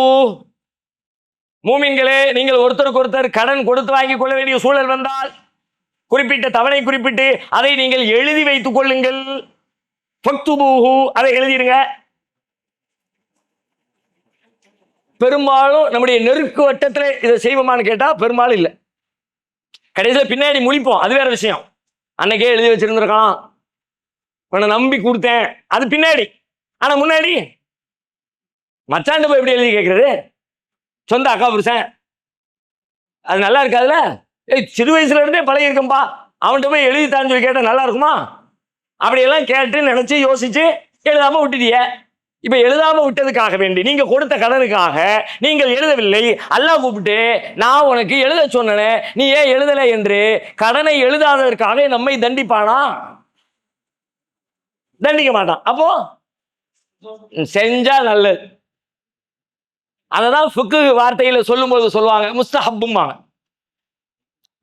மூமின்களே, நீங்கள் ஒருத்தருக்கு ஒருத்தர் கடன் கொடுத்து வாங்கி கொள்ள வேண்டிய சூழல் வந்தால் குறிப்பிட்ட தவணை குறிப்பிட்டு அதை நீங்கள் எழுதி வைத்துக் கொள்ளுங்கள். ஃபக்துபூஹு, அதை எழுதிடுங்க. பெரும்பாலும் நம்முடைய நெருக்கு வட்டத்தில் இதை செய்வோமான்னு கேட்டா பெரும்பாலும் இல்லை. கடைசியில் பின்னாடி முழிப்போம், அது வேற விஷயம். அன்னைக்கே எழுதி வச்சிருந்திருக்கலாம், உன்னை நம்பி கொடுத்தேன், அது பின்னாடி. ஆனா முன்னாடி மச்சாண்டு போய் எப்படி எழுதி கேட்கறது? சொந்த அக்கா புருஷன், அது நல்லா இருக்காதுல்ல. சிறு வயசுல இருந்தே பழகி இருக்கம்பா, அவன்கிட்ட போய் எழுதி தான்னு சொல்லி கேட்டா நல்லா இருக்குமா? அப்படியெல்லாம் கேட்டு நினைச்சு யோசிச்சு எழுதாம விட்டுட்டிய. இப்ப எழுதாம விட்டதுக்காக வேண்டி நீங்க கொடுத்த கடனுக்காக நீங்கள் எழுதவில்லை, அல்லாஹ் கூப்பிட்டு நான் உனக்கு எழுத சொன்னேன், நீ ஏன் எழுதலை என்று கடனை எழுதாததற்காக நம்மை தண்டிப்பானா? தண்டிக்க மாட்டான். அப்போ செஞ்சா நல்லது. அததான் ஃபிக்கு வார்த்தையில சொல்லும்போது சொல்லுவாங்க, முஸ்தஹப்பும்பாங்க,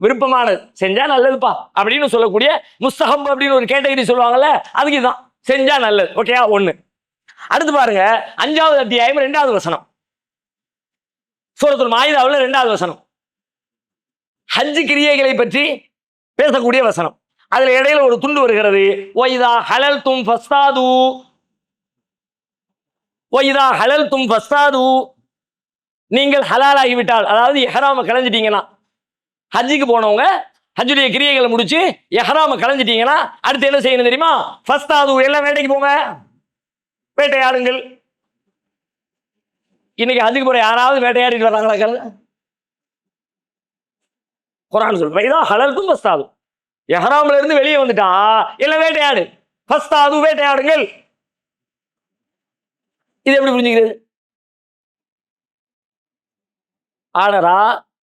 விருப்பமானது செஞ்சா நல்லதுப்பா அப்படின்னு சொல்லக்கூடிய முஸ்தஹப் அப்படின்னு ஒரு கேட்டகரி சொல்லுவாங்கல்ல, அதுக்கு தான் செஞ்சா நல்லது. ஓகேயா? ஒண்ணு. அடுத்து பாருங்க, 5வது அத்தியாயம் 2வது வசனம், சூரத்துல் மாயிதாவுல 2வது வசனம், ஹஜ் கிரியைகளை பற்றி பேசக்கூடிய வசனம். அதுல இடையில ஒரு துண்டு வருகிறது, ஒய்தா ஹலல்தும் ஃபஸ்தாது, ஒய்தா ஹலல்தும் ஃபஸ்தாது, நீங்கள் ஹலால் ஆகிவிட்டால், அதாவது எஹ்ராம கலைஞ்சிட்டீங்கன்னா, ஹஜ்ஜுக்கு போனவங்க ஹஜ்ஜுடைய கிரியைகளை முடிச்சு எஹ்ராம கலைஞ்சிட்டீங்கன்னா அடுத்து என்ன செய்யணும் தெரியுமா? ஃபஸ்தாது, எல்லாம் வேட்டைக்கு போங்க, வேட்டையாடுங்கள். இன்னைக்கு ஹஜ்ஜுக்கு போற யாராவது வேட்டையாடிட்டு வர்றாங்களா? குர்ஆன் சொல்லுது, வைதா ஹலல்தும் ஃபஸ்தாது, எஹ்ராம்ல இருந்து வெளியே வந்துட்டா எல்லாம் வேட்டையாடு, ஃபஸ்தாது, வேட்டையாடுங்கள். இது எப்படி புரிஞ்சுக்கிறது? ஆடரா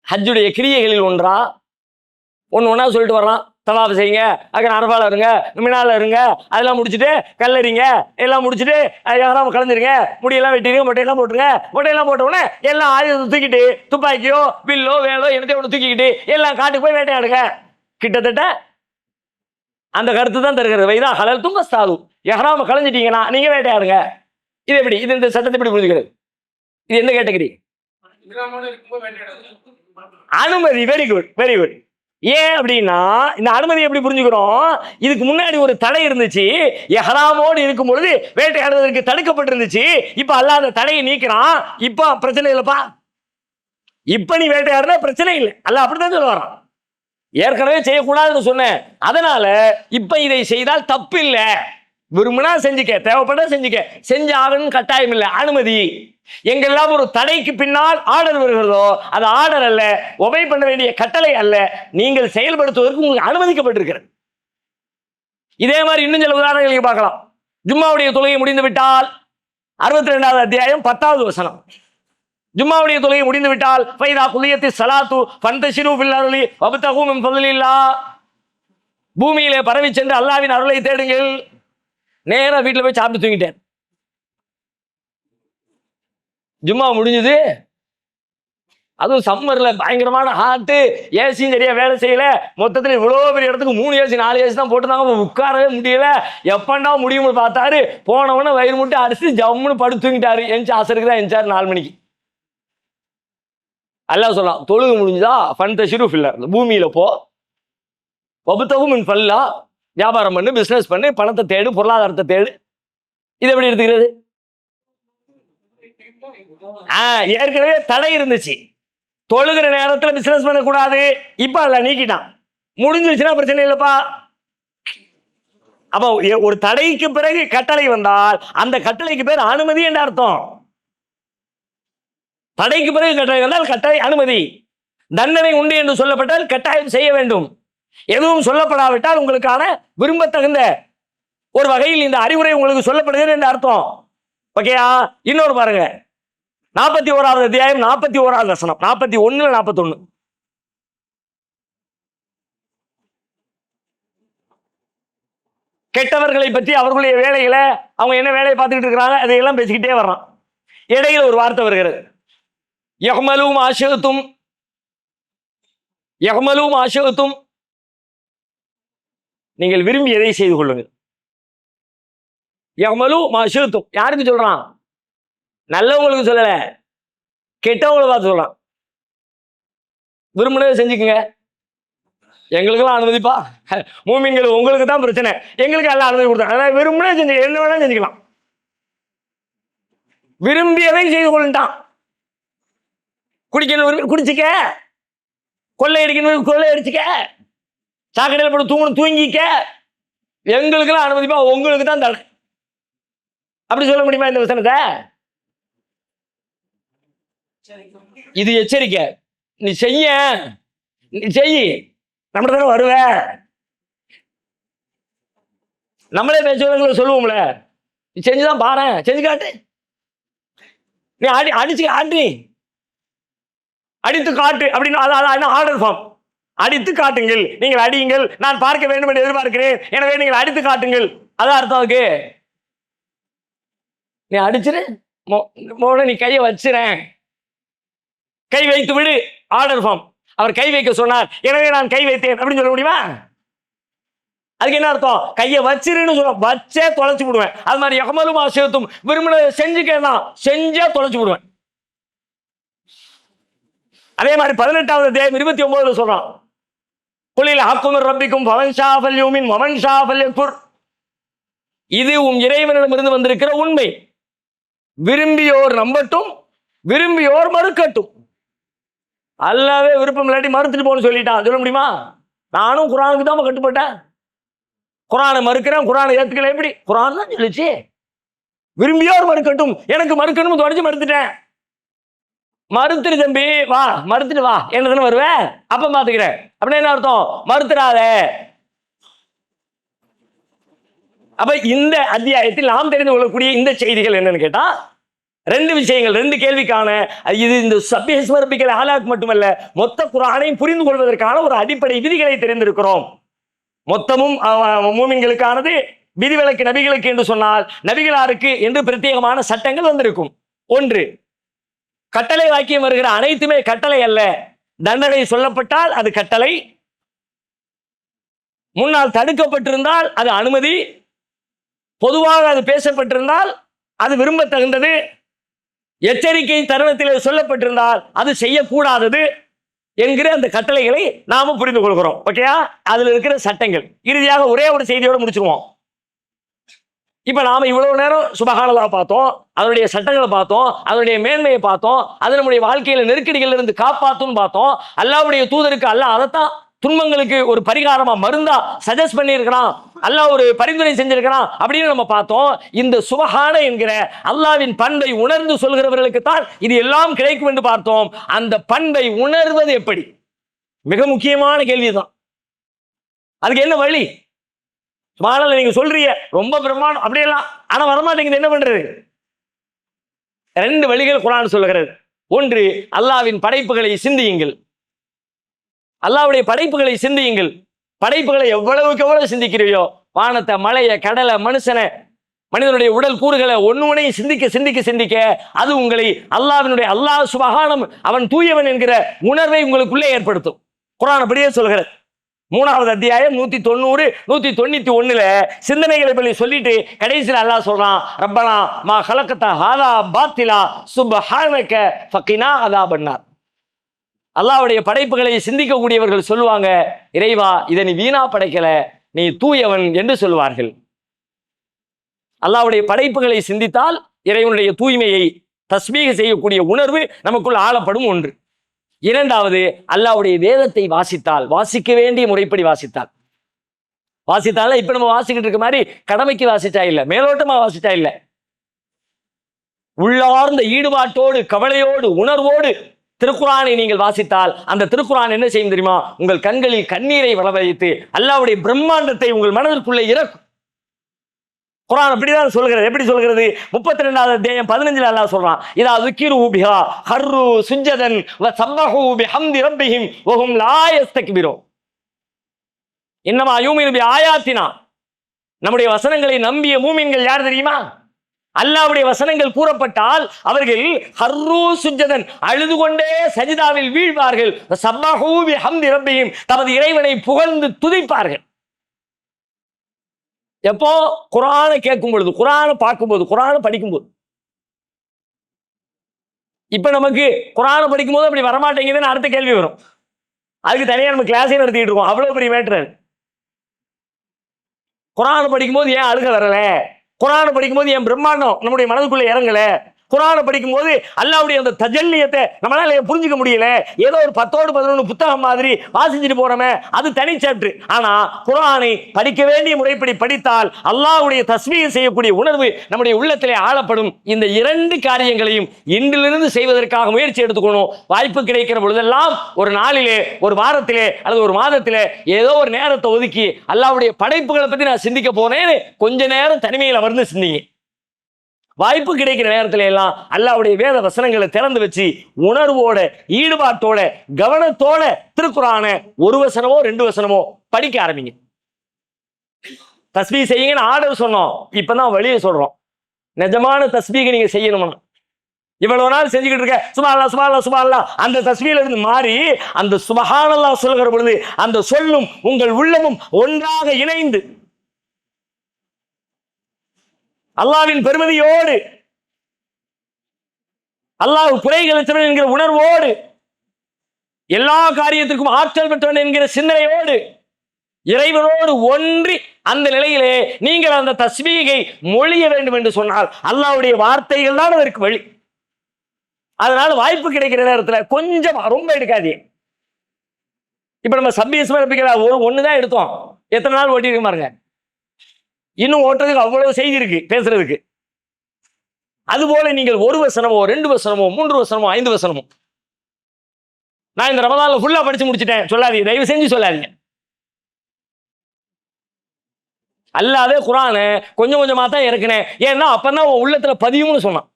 ஹஜ்ஜுடைய கிரியைகளில் ஒன்றா ஒன்னா சொல்லிட்டு வர்றான், தவாஃப் செய்யுங்க, அங்கே அரஃபால இருங்க, மினால இருங்க, அதெல்லாம் முடிச்சுட்டு கல்லறிங்க, எல்லாம் முடிச்சுட்டு யாராவது கலந்துருங்க, முடியெல்லாம் வெட்டிடுங்க, மொட்டையெல்லாம் போட்டுருங்க. மொட்டையெல்லாம் போட்ட உடனே எல்லாம் ஆயுதத்தை தூக்கிட்டு, துப்பாக்கியோ வில்லோ வேலோ என்னத்தையும் ஒன்று தூக்கிக்கிட்டு எல்லாம் காட்டுக்கு போய் வேட்டையாடுங்க. கிட்டத்தட்ட அந்த கருத்து தான் தருகிறது. வைதா ஹலல்தும் ஃபஸ்தாது, எஹ்ராம கலைஞ்சிட்டீங்கன்னா நீங்க வேட்டையாடுங்க. இது எப்படி? இது இந்த சட்டத்தை எப்படி புரிஞ்சுக்கிறது? இது எந்த கேட்டகரி? அனுமதி. Very good, very good. ஏன் அப்படின்னா இந்த அனுமதி எப்படி புரிஞ்சுக்கிறோம்? இதுக்கு முன்னாடி ஒரு தடை இருந்துச்சு, எஹ்ராமோடு இருக்கும் பொழுது வேட்டையாடுவதற்கு தடுக்கப்பட்டிருந்துச்சு. இப்ப அல்லாஹ் அந்த தடையை நீக்கிறான். இப்ப பிரச்சனை இல்லப்பா, இப்ப நீ வேட்டையாடுனா பிரச்சனை இல்லை. அல்லாஹ் அப்படித்தான் சொல்ல வரான். ஏற்கனவே செய்யக்கூடாதுன்னு சொன்னேன், அதனால இப்ப இதை செய்தால் தப்பு இல்லை, விரும்பினா செஞ்சுக்க, தேவைப்பட்டா செஞ்சுக்க, செஞ்சு ஆகணும்னு கட்டாயம் இல்லை, அனுமதி. எங்கெல்லாம் ஒரு தடைக்கு பின்னால் ஆர்டர் வருகிறதோ அது ஆர்டர் அல்ல, ஒபே பண்ண வேண்டிய கட்டளை அல்ல, நீங்கள் செயல்படுத்துவதற்கு உங்களுக்கு அனுமதிக்கப்பட்டிருக்கிறது. இதே மாதிரி இன்னும் சில உதாரணங்களை பார்க்கலாம். ஜும்மாவுடைய தொழுகை முடிந்து விட்டால் 62வது அத்தியாயம் 10வது வசனம், ஜும்மாவுடைய தொழுகை முடிந்து விட்டால் ஃபைதா குலியத்தி ஸலாத்து ஃபந்தஷிரு ஃபில் அர்லி வப்தகு மின் ஃபضலில்லாஹ், பூமியிலே பரவி சென்று அல்லாஹ்வின் அருளை தேடுங்கள். நேரா வீட்டில் போய் சாப்பிட்டு தூங்கிட்டேன். ஜும்மா முடிஞ்சது, அதுவும் சம்மர்ல பயங்கரமான ஹாட்டு, ஏசியும் சரியா வேலை செய்யல, மொத்தத்தில் இவ்வளோ பெரிய இடத்துக்கு 3 ஏசி 4 ஏசி தான் போட்டுருந்தாங்க, உட்காரவே முடியல. எப்பண்டா முடியும்னு பார்த்தாரு, போனவன வயிறு முட்டை அடிச்சு ஜம்முன்னு படுத்து தூங்கிட்டாரு. எஞ்சி அசருக்கு தான் எஞ்சாரு 4 மணிக்கு. அல்லாஹ் சொல்லலாம், தொழுகு முடிஞ்சுதா ஃபந்தஷிரு ஃபில் அர்லி, பூமியில போ, வப்தகு மின் ஃபضலில்லாஹ், வியாபாரம் பண்ணு, பிசினஸ் பண்ணு, பணத்தை தேடு, பொருளாதாரத்தை தேடு. இது எப்படி எடுத்துக்கிறது? ஏற்கனவே தடை இருந்துச்சு, தொழுகிற நேரத்துல பிசினஸ் பண்ணக்கூடாது, இப்ப அல்ல நீக்கிட்டான், முடிஞ்சிருச்சுன்னா பிரச்சனை இல்லப்பா. அப்ப ஒரு தடைக்கு பிறகு கட்டளை வந்தால் அந்த கட்டளைக்கு பேர் அனுமதி என்ற அர்த்தம். தடைக்கு பிறகு கட்டளை வந்தால் கட்டளை அனுமதி. தண்டனை உண்டு என்று சொல்லப்பட்டால் கட்டாயம் செய்ய வேண்டும். எதுவும் சொல்லப்படாவிட்டால் உங்களுக்கான விரும்பத்தகுந்த ஒரு வகையில் இந்த அறிவுரை உங்களுக்கு சொல்லப்படுகிறது என்று அர்த்தம். ஓகேயா? இன்னொரு பாருங்க, 41வது அத்தியாயம் 41வது வசனம், 41 41, கெட்டவர்களை பற்றி அவர்களுடைய வேலைகளை, அவங்க என்ன வேலையை பார்த்துக்கிட்டு இருக்கிறாங்க அதையெல்லாம் பேசிக்கிட்டே வர்றான். இடையில ஒரு வார்த்தை வருகிறது, யஹ்மலும் ஆஷியத்தும், யஹ்மலும் ஆஷியத்தும், நீங்கள் விரும்பி எதை செய்து கொள்ளுங்கள். யஹ்மலு மாஷியத்தும் யாருக்கு சொல்றான்? நல்லவங்களுக்கு சொல்லல, கெட்டவங்களை பார்த்து சொல்றான். விரும்பினதை செஞ்சுக்குங்க. எங்களுக்கெல்லாம் அனுமதிப்பா, மூமின்கள் உங்களுக்கு தான் பிரச்சனை, எங்களுக்கு எல்லாம் அனுமதி கொடுத்தாங்க. அதாவது விரும்பினா செஞ்சு என்ன வேணாலும் செஞ்சுக்கலாம், விரும்பியதை செய்து கொள்ளான். குடிக்கணும் விரும்பி குடிச்சிக்க, கொள்ளை அடிக்கணும் கொள்ளை அடிச்சுக்க, சாக்கடையில் போட்டு தூங்கணும் தூங்கிக்க, எங்களுக்கெல்லாம் அனுமதிப்பா, உங்களுக்கு தான் தடை. அப்படி சொல்ல முடியுமா இந்த வசனத்தை? இது எச்சரிக்கை. நீ செய்ய, நீ செய், நம்ம தானே வருவ. நம்மளே பேசுவதை சொல்லுவோம்ல, நீ செஞ்சுதான் பாரு, செஞ்சு காட்டு, நீ அடிச்சு காட்டு, அடித்து காட்டு அப்படின்னு ஆர்டர் ஃபார்ம். அடித்து காட்டுங்கள், நீங்கள் அடியுங்கள், நான் பார்க்க வேண்டும் என்று எதிர்பார்க்கிறேன், எனவே நீங்கள் அடித்து காட்டுங்கள், அதான் அர்த்தம் அதுக்கு. நீ அடிச்சிரு, நீ கையை வச்சுறேன், கை வைத்து விடு, ஆர்டர் ஃபார்ம். அவர் கை வைக்க சொன்னார், எனவே நான் கை வைத்தேன் அப்படின்னு சொல்ல முடியுமா? அதுக்கு என்ன அர்த்தம்? கையை வச்சிருன்னு சொல்ல, வச்சே தொலைச்சு விடுவேன். அது மாதிரி எகமலும் ஆசியத்தும் விரும்பினதை செஞ்சுக்கலாம், செஞ்சே தொலைச்சு விடுவேன். அதே மாதிரி 18வது அத்தியாயம் 29 சொல்றான், குலில் ஹக்குமிர் ரப்பிக்கும் ஃபமன் ஷா ஃபல்யுமின் வமன் ஷா ஃபல்யக்ஃபுர். இது உம் இறைவனிடமிருந்து வந்திருக்கிற உண்மை, விரும்பியோர் நம்பட்டும், விரும்பியோர் மறுக்கட்டும். அல்லாவே விருப்பம் இல்லாட்டி மறுத்துட்டு போன்னு சொல்லிட்டான், சொல்ல முடியுமா? நானும் குரானுக்கு தான் கட்டுப்பட்டேன், குரானை மறுக்கிறேன், குரானை ஏற்றுக்கல, எப்படி? குரான் தான் சொல்லிச்சு விரும்பியோர் மறுக்கட்டும், எனக்கு மறுக்கணும்னு தொடச்சு மறுத்துட்டேன். மறுத்துரு தம்பி, வா மறுத்துட்டு வா, என்ன தானே வருவேன், அப்ப பாத்துக்கிறேன் அப்படின்னு என்ன அர்த்தம்? மறுத்துறாத. அப்ப இந்த அத்தியாயத்தில் நாம் தெரிந்து கொள்ளக்கூடிய இந்த செய்திகள் என்னன்னு கேட்டா, 2 விஷயங்கள், 2 கேள்விக்கான இது இந்த சப்ஹிஸ்மரபிக்கல் ஆலாக் மட்டுமல்ல, மொத்த குர்ஆனையும் புரிந்து கொள்வதற்கான ஒரு அடிப்படை விதிகளை தெரிந்திருக்கிறோம். மொத்தமும் மூமின்களுக்கானது, விதிவிலக்கு நபிகளுக்கு என்று சொன்னால் நபிகளாருக்கு என்று பிரத்யேகமான சட்டங்கள் வந்திருக்கும். 1, கட்டளை வாக்கியம் வருகிற அனைத்துமே கட்டளை அல்ல, தண்டனை சொல்லப்பட்டால் அது கட்டளை, முன்னால் தடுக்கப்பட்டிருந்தால் அது அனுமதி, பொதுவாக அது பேசப்பட்டிருந்தால் அது விரும்ப தகுந்தது, எச்சரிக்கை தருணத்தில் சொல்லப்பட்டிருந்தால் அது செய்யக்கூடாதது என்கிற அந்த கட்டளைகளை நாம புரிந்து கொள்கிறோம். ஓகேயா? அதுல இருக்கிற சட்டங்கள். இறுதியாக ஒரே ஒரு செய்தியோட முடிச்சிருவோம். இப்ப நாம இவ்வளவு நேரம் சுபஹானல்லாஹ் பார்த்தோம், அதனுடைய சட்டங்களை பார்த்தோம், அதனுடைய மேன்மையை பார்த்தோம், அது நம்முடைய வாழ்க்கையில நெருக்கடிகள் இருந்து காப்பாற்றும் பார்த்தோம். அல்லாஹ்வுடைய தூதருக்கு அல்லாஹ் அதைத்தான் துன்பங்களுக்கு ஒரு பரிகாரமா மருந்தா சஜஸ்ட் பண்ணியிருக்கிறான், அல்லாஹ் ஒரு பரிந்துரை செஞ்சிருக்கிறான் அப்படின்னு நம்ம பார்த்தோம். இந்த சுபஹான என்கிற அல்லாஹ்வின் பண்பை உணர்ந்து சொல்கிறவர்களுக்கு தான் இது எல்லாம் கிடைக்கும் என்று பார்த்தோம். அந்த பண்பை உணர்வது எப்படி? மிக முக்கியமான கேள்விதான். அதுக்கு என்ன வழி? சுபஹானல்லாஹ் நீங்க சொல்றீங்க ரொம்ப பிரமாணம் அப்படியெல்லாம், ஆனா வரமாட்டேங்குது, என்ன பண்றது? 2 வழிகள் குர்ஆன் சொல்லுகிறது. 1, அல்லாஹ்வின் படைப்புகளை சிந்தியுங்கள், அல்லாஹ்வுடைய படைப்புகளை சிந்தியுங்கள். படைப்புகளை எவ்வளவுக்கு எவ்வளவு சிந்திக்கிறியோ, வானத்தை, மலையை, கடலை, மனுஷனை, மனிதனுடைய உடல் கூறுகளை ஒன்றுவனையும் சிந்திக்க சிந்திக்க சிந்திக்க அது உங்களை அல்லாஹ் சுபஹானம் அவன் தூயவன் என்கிற உணர்வை உங்களுக்குள்ளே ஏற்படுத்தும். குர்ஆன் அப்படியே சொல்கிறது. 3வது அத்தியாயம் 190, 191 சிந்தனைகளை பற்றி சொல்லிட்டு கடைசியில் அல்லாஹ் சொல்றான், ரப்பனா மா ஹலகத ஹாதா பாத்திலா சுப்ஹானக ஃபகினா அஸாபன்னார். அல்லாஹ்வுடைய படைப்புகளை சிந்திக்கக்கூடியவர்கள் சொல்லுவாங்க, இறைவா இதை நீ வீணா படைக்கல, நீ தூயவன் என்று சொல்வார்கள். அல்லாஹ்வுடைய படைப்புகளை சிந்தித்தால் இறைவனுடைய தூய்மையை தஸ்பீஹ் செய்யக்கூடிய உணர்வு நமக்குள் ஆளப்படும். 1. 2வது, அல்லாஹ்வுடைய வேதத்தை வாசித்தால், வாசிக்க வேண்டிய முறைப்படி வாசித்தால இப்ப நம்ம வாசிக்கிட்டு இருக்க மாதிரி கடமைக்கு வாசிச்சா இல்ல, மேலோட்டமா வாசிச்சா இல்ல, உள்ளார்ந்த ஈடுபாட்டோடு, கவலையோடு, உணர்வோடு திருக்குர்ஆனை நீங்கள் வாசித்தால் அந்த திருக்குர்ஆன் என்ன செய்யும் தெரியுமா? உங்கள் கண்களில் கண்ணீரை வரவழைத்து அல்லாஹ்வுடைய பிரம்மாண்டத்தை உங்கள் மனதிற்குள்ளே இறக்கும். குர்ஆன் அப்படிதான் சொல்கிறது. எப்படி சொல்கிறது? 32வது அத்தியாயம் 15 அல்லாஹ் சொல்றான், இதா ذுகிரு பிஹா ஹர்ரு சுஜ்ஜதன் வ ஸப்பஹு பிஹம்தி ரப்பிஹிம் வ ஹும் லா யஸ்தக்பிரூன். இன்னமா யூமினு பி ஆயாத்தினா. நம்முடைய வசனங்களை நம்பிய மூமின்கள் யார் தெரியுமா? அல்லாஹ்வுடைய வசனங்கள் கூறப்பட்டால் அவர்கள் ஹர்ரு சுஜ்ஜதன் அழுது கொண்டே சஜிதாவில் வீழ்வார்கள், ஸப்பஹு பிஹம்தி ரப்பிஹிம் தமது இறைவனை புகழ்ந்து துதிப்பார்கள். எப்போ? குர்ஆனை கேட்கும் பொழுது, குர்ஆனை பார்க்கும்போது, குர்ஆனை படிக்கும்போது. இப்ப நமக்கு குர்ஆனை படிக்கும்போது அப்படி வரமாட்டேங்குதுன்னு அடுத்த கேள்வி வரும். அதுக்கு தனியாக நம்ம கிளாஸே நடத்திட்டு இருக்கோம். அவ்வளோ பெரிய மேட்ரு. குரான் படிக்கும்போது ஏன் அழுக வரல, குரான் படிக்கும்போது ஏன் பிரம்மாண்டம் நம்முடைய மனதுக்குள்ள இறங்கல, குரானை படிக்கும்போது அல்லாஹ்வுடைய அந்த தஜல்லியத்தை நம்மளால புரிஞ்சுக்க முடியல. ஏதோ ஒரு 10-11 புத்தகம் மாதிரி வாசிச்சுட்டு போறோமே, அது தனி சாப்டர். ஆனா குரானை படிக்க வேண்டிய முறைப்படி படித்தால் அல்லாஹ்வுடைய தஸ்பீஹ் செய்யக்கூடிய உணர்வு நம்முடைய உள்ளத்திலே ஆளப்படும். இந்த 2 காரியங்களையும் இன்றிலிருந்து செய்வதற்காக முயற்சி எடுத்துக்கணும். வாய்ப்பு கிடைக்கிற பொழுதெல்லாம் ஒரு நாளிலே, ஒரு வாரத்திலே அல்லது ஒரு மாதத்திலே ஏதோ ஒரு நேரத்தை ஒதுக்கி அல்லாஹ்வுடைய படைப்புகளை பத்தி நான் சிந்திக்க போனேன்னு கொஞ்ச நேரம் தனிமையில் அமர்ந்து சிந்திங்க. வாய்ப்பு கிடைக்கிற நேரத்துல எல்லாம் அல்லாஹ்வுடைய வேத வசனங்களை திறந்து வச்சு உணர்வோட, ஈடுபாட்டோட, கவனத்தோட திருக்குரானை ஒரு வசனமோ 2 வசனமோ படிக்க ஆரம்பிங்க. தஸ்பீஹ் செய்யுங்கன்னு ஆர்டர் சொன்னோம், இப்பதான் வழியை சொல்றோம். நிஜமான தஸ்பீஹ் நீங்க செய்யணும்னா இவ்வளவு நாள் செஞ்சுக்கிட்டு இருக்க சுப்ஹானல்லாஹ் சுப்ஹானல்லாஹ் சுப்ஹானல்லாஹ் அந்த தஸ்பீஹ்ல இருந்து மாறி அந்த சுப்ஹானல்லாஹ் சொல்கிற பொழுது அந்த சொல்லும் உங்கள் உள்ளமும் ஒன்றாக இணைந்து அல்லாஹ்வின் பெருமதியோடு, அல்லாஹ் குறைகளற்றவன் என்கிற உணர்வோடு, எல்லா காரியத்திற்கும் ஆற்றல் பெற்றவன் என்கிற சிந்தனையோடு இறைவனோடு ஒன்றி அந்த நிலையிலே நீங்கள் அந்த தஸ்பீகை மொழிய வேண்டும் என்று சொன்னால் அல்லாஹ்வுடைய வார்த்தைகள் தான் அதற்கு வழி. அதனால வாய்ப்பு கிடைக்கிற நேரத்தில் கொஞ்சம் ரொம்ப எடுக்காதீங்க. இப்ப நம்ம சப்பீஸ்மா ஒண்ணுதான் எடுத்தோம், எத்தனை நாள் ஓட்டிருக்க பாருங்க. இன்னும் ஓட்டுறதுக்கு அவ்வளவு செய்தி இருக்கு பேசுறதுக்கு. அதுபோல நீங்கள் 1 வசனமோ 2 வசனமோ 3 வசனமோ 5 வசனமோ நான் இந்த ரமதான்ல ஃபுல்லா படிச்சு முடிச்சிட்டேன் சொல்லாதீங்க, தயவு செஞ்சு சொல்லாதீங்க. அல்லாதே குரானை கொஞ்சம் கொஞ்சமா தான் இறக்குனேன், ஏன்னா அப்பதான் உன் உள்ளத்துல பதியும்னு சொன்னான்.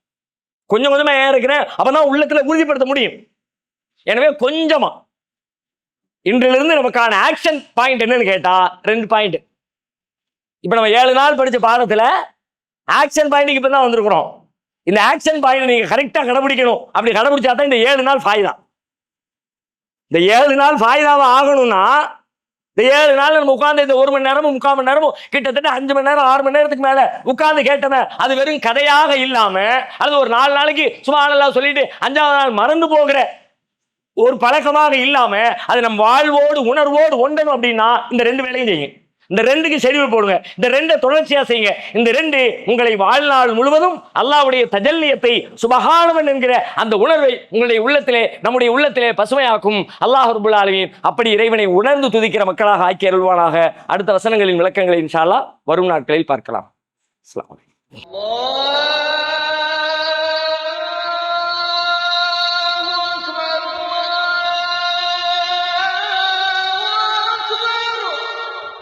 கொஞ்சம் கொஞ்சமா ஏன் இருக்கிறேன், அப்பதான் உள்ளத்துல உறுதிப்படுத்த முடியும். எனவே கொஞ்சமா இன்றிலிருந்து நமக்கான ஆக்ஷன் பாயிண்ட் என்னன்னு கேட்டா 2 பாயிண்ட். இப்ப நம்ம 7 நாள் படிச்ச பாடத்துல ஆக்ஷன் பாயிண்ட்க்கு இப்ப தான் வந்திருக்கிறோம். இந்த ஆக்ஷன் பாயிண்ட் நீங்க கரெக்டா கடைபிடிக்கணும். அப்படி கடைபிடிச்சா தான் இந்த 7 நாள் ஃபாயிதா. இந்த 7 நாள் ஃபாயிதாவா ஆகணும்னா இந்த 7 நாள் நம்ம உட்கார்ந்து இந்த 1 மணி நேரமும் 3/4 மணி நேரமும் கிட்டத்தட்ட 5 மணி நேரம் 6 மணி நேரத்துக்கு மேல உட்கார்ந்து கேட்டவன் அது வெறும் கதையாக இல்லாம அல்லது ஒரு 4 நாளைக்கு சுப்ஹானல்லாஹ் சொல்லிட்டு 5ஆவது நாள் மறந்து போகிற ஒரு பழக்கமாக இல்லாம அது நம்ம வாழ்வோடு உணர்வோடு ஒன்றணும். அப்படின்னா இந்த 2 வேலையும் செய்யுங்க. இந்த 2க்கு ஷெட்யூல் போடுங்க. இந்த 2 தொடர்ச்சியா செய்யுங்க. இந்த 2 உங்களை வாழ்நாள் முழுவதும் அல்லாஹ்வுடைய தஜல்லியத்தை, சுபஹானவன் என்கிற அந்த உணர்வை உங்களுடைய உள்ளத்திலே, நம்முடைய உள்ளத்திலே பசுமையாக்கும். அல்லாஹ் ரப்பல் ஆலமீன் அப்படி இறைவனை உணர்ந்து துதிக்கிற மக்களாக ஆக்கி அருள்வானாக. அடுத்த வசனங்களின் விளக்கங்களை இன்ஷா அல்லாஹ் வரும் நாட்களில் பார்க்கலாம். அஸ்ஸலாமு அலைக்கும்.